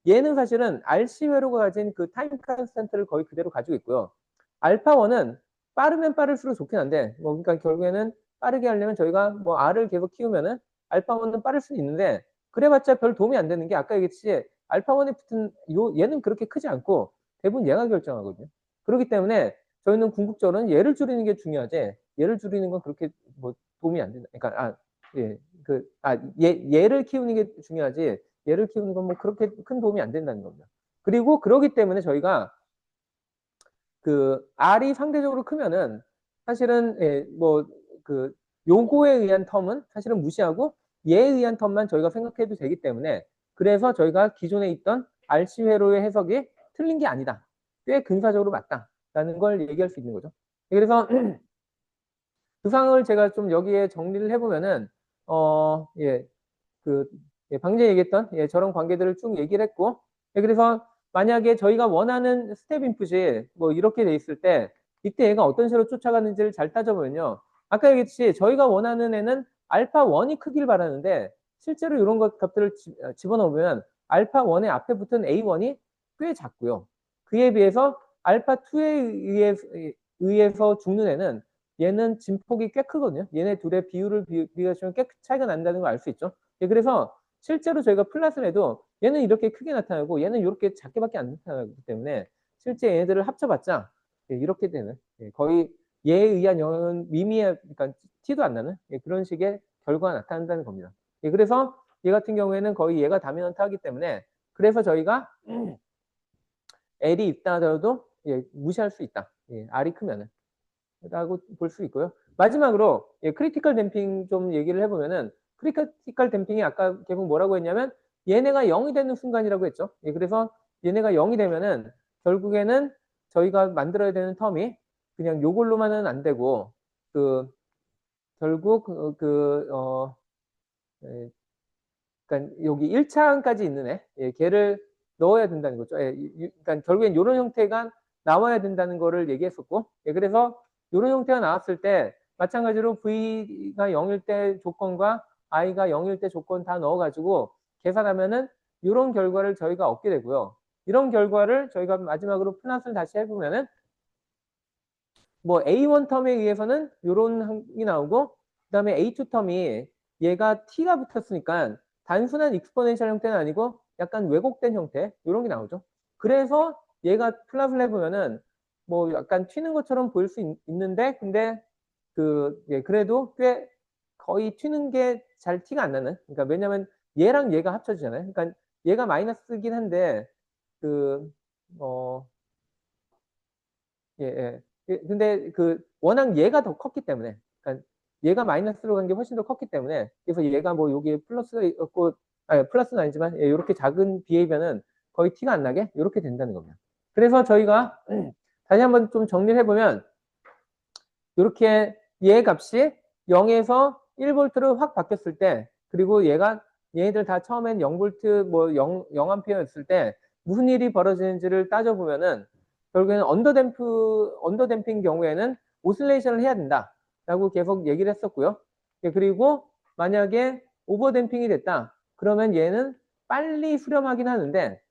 얘는 사실은 RC 회로가 가진 그 타임 컨스턴트를 거의 그대로 가지고 있고요. 알파1은 빠르면 빠를수록 좋긴 한데, 뭐, 그러니까 결국에는 빠르게 하려면 저희가 뭐 R을 계속 키우면은 알파1은 빠를 수는 있는데, 그래봤자 별 도움이 안 되는 게 아까 얘기했듯이 알파1에 붙은 얘는 그렇게 크지 않고 대부분 얘가 결정하거든요. 그렇기 때문에 저희는 궁극적으로는 얘를 줄이는 게 중요하지, 얘를 줄이는 건 그렇게 뭐 도움이 안 된다. 그러니까, 예, 얘를 키우는 게 중요하지, 얘를 키우는 건 뭐 그렇게 큰 도움이 안 된다는 겁니다. 그리고 그러기 때문에 저희가 그 R이 상대적으로 크면은 사실은 예, 뭐그 요거에 의한 텀은 사실은 무시하고 얘에 의한 텀만 저희가 생각해도 되기 때문에 그래서 저희가 기존에 있던 RC 회로의 해석이 틀린 게 아니다. 꽤 근사적으로 맞다라는 걸 얘기할 수 있는 거죠. 그래서 그 상황을 제가 좀 여기에 정리를 해보면은 예, 그 예, 방금 전에 얘기했던 예, 저런 관계들을 쭉 얘기를 했고 예, 그래서 만약에 저희가 원하는 스텝 인풋이 뭐 이렇게 돼 있을 때 이때 얘가 어떤 식으로 쫓아가는지를 잘 따져보면요. 아까 얘기했듯이 저희가 원하는 애는 알파 1이 크길 바라는데 실제로 이런 것 값들을 집어넣으면 알파 1의 앞에 붙은 A1이 꽤 작고요. 그에 비해서 알파 2에 의해서 죽는 애는 얘는 진폭이 꽤 크거든요. 얘네 둘의 비율을 비교하시면 꽤 차이가 난다는 걸 알 수 있죠. 예, 그래서 실제로 저희가 플랫을 해도 얘는 이렇게 크게 나타나고 얘는 이렇게 작게밖에 안 나타나기 때문에 실제 얘네들을 합쳐봤자 예, 이렇게 되는 예, 거의 얘에 의한 영역은 미미해 그러니까 티도 안 나는 예, 그런 식의 결과가 나타난다는 겁니다. 예, 그래서 얘 같은 경우에는 거의 얘가 다미넌트하기 때문에 그래서 저희가 L이 있다 하더라도 예, 무시할 수 있다. 예, R이 크면은 라고 볼 수 있고요. 마지막으로 예, 크리티컬 댐핑 좀 얘기를 해보면은 크리티컬 댐핑이 아까 계속 뭐라고 했냐면 얘네가 0이 되는 순간이라고 했죠. 예, 그래서 얘네가 0이 되면은 결국에는 저희가 만들어야 되는 텀이 그냥 요걸로만은 안 되고 그 결국 예, 그러니까 여기 1차항까지 있는 애 예, 걔를 넣어야 된다는 거죠. 예, 그러니까 결국엔 이런 형태가 나와야 된다는 거를 얘기했었고 예, 그래서 이런 형태가 나왔을 때 마찬가지로 V가 0일 때 조건과 I가 0일 때 조건 다 넣어가지고 계산하면은 이런 결과를 저희가 얻게 되고요. 이런 결과를 저희가 마지막으로 플랫을 다시 해보면은 뭐 A1 텀에 의해서는 이런 항이 나오고 그다음에 A2 텀이 얘가 T가 붙었으니까 단순한 익스포넨셜 형태는 아니고 약간 왜곡된 형태 이런 게 나오죠. 그래서 얘가 플랫을 해보면은 뭐 약간 튀는 것처럼 보일 수 있는데 근데 예, 그래도 꽤 거의 튀는 게 잘 티가 안 나는. 그러니까 왜냐면 얘랑 얘가 합쳐지잖아요. 그러니까 얘가 마이너스긴 한데 그 어, 예, 예. 근데 워낙 얘가 더 컸기 때문에, 그러니까 얘가 마이너스로 간 게 훨씬 더 컸기 때문에, 그래서 얘가 뭐 여기에 플러스가 있고, 아니, 플러스는 아니지만, 예, 이렇게 작은 비헤이비어는 거의 티가 안 나게 이렇게 된다는 겁니다. 그래서 저희가 다시 한번 좀 정리를 해보면, 이렇게 얘 값이 0에서 1볼트로 확 바뀌었을 때, 그리고 얘네들 다 처음엔 0볼트, 뭐 0암페어였을 때, 무슨 일이 벌어지는지를 따져보면은, 결국에는 언더댐핑 경우에는 오실레이션을 해야 된다라고 계속 얘기를 했었고요. 예, 그리고 만약에 오버댐핑이 됐다. 그러면 얘는 빨리 수렴하긴 하는데,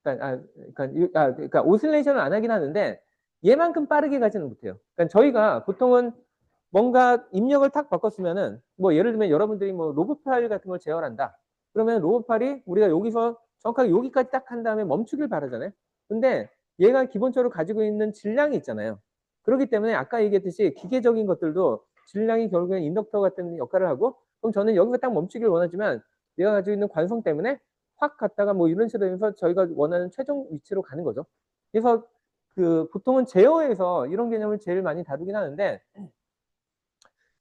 그러니까 오실레이션을 안 하긴 하는데 얘만큼 빠르게 가지는 못해요. 그러니까 저희가 보통은 뭔가 입력을 탁 바꿨으면은 뭐 예를 들면 여러분들이 뭐 로봇 파일 같은 걸 제어한다. 그러면 로봇 파일이 우리가 여기서 정확하게 여기까지 딱 한 다음에 멈추길 바라잖아요. 근데 얘가 기본적으로 가지고 있는 질량이 있잖아요. 그렇기 때문에 아까 얘기했듯이 기계적인 것들도 질량이 결국엔 인덕터 같은 역할을 하고, 그럼 저는 여기서 딱 멈추길 원하지만 얘가 가지고 있는 관성 때문에 확 갔다가 뭐 이런 식으로 해서 저희가 원하는 최종 위치로 가는 거죠. 그래서 그 보통은 제어에서 이런 개념을 제일 많이 다루긴 하는데,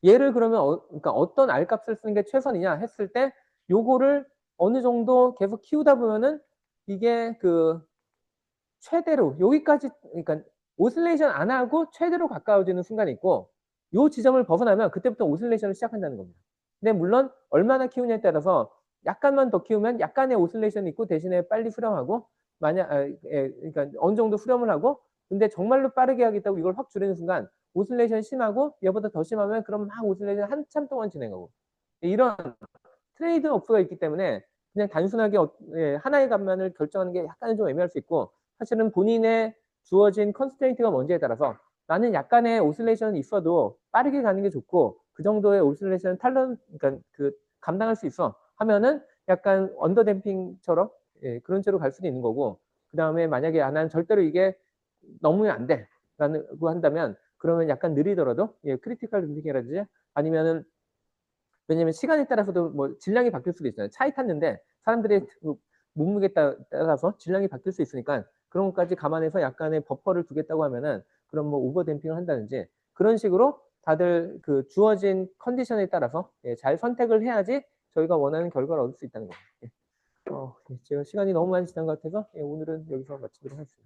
얘를 그러면 그러니까 어떤 R 값을 쓰는 게 최선이냐 했을 때 요거를 어느 정도 계속 키우다 보면은 이게 그 최대로 여기까지, 그러니까 오실레이션 안 하고 최대로 가까워지는 순간이 있고, 요 지점을 벗어나면 그때부터 오실레이션을 시작한다는 겁니다. 근데 물론 얼마나 키우냐에 따라서 약간만 더 키우면 약간의 오실레이션이 있고 대신에 빨리 수렴하고, 만약 그러니까 어느 정도 수렴을 하고, 근데 정말로 빠르게 하겠다고 이걸 확 줄이는 순간 오실레이션 심하고 얘보다 더 심하면 그럼 막 오실레이션 한참 동안 진행하고, 이런 트레이드 오프가 있기 때문에 그냥 단순하게 하나의 값만을 결정하는 게 약간은 좀 애매할 수 있고, 사실은 본인의 주어진 컨스트레인트가 뭔지에 따라서 나는 약간의 오실레이션이 있어도 빠르게 가는 게 좋고, 그 정도의 오실레이션 그러니까 그 감당할 수 있어 하면은 약간 언더댐핑처럼 그런 채로 갈 수도 있는 거고, 그 다음에 만약에 난 절대로 이게 너무 안 돼라고 한다면 그러면 약간 느리더라도 크리티컬 댐핑이라든지, 아니면은 왜냐면 시간에 따라서도 뭐 질량이 바뀔 수도 있잖아요. 차에 탔는데 사람들의 그 몸무게에 따라서 질량이 바뀔 수 있으니까 그런 것까지 감안해서 약간의 버퍼를 두겠다고 하면은 그런 뭐 오버 댐핑을 한다든지, 그런 식으로 다들 그 주어진 컨디션에 따라서 잘 선택을 해야지 저희가 원하는 결과를 얻을 수 있다는 거예요. 제가 시간이 너무 많이 지난 것 같아서 오늘은 여기서 마치도록 하겠습니다.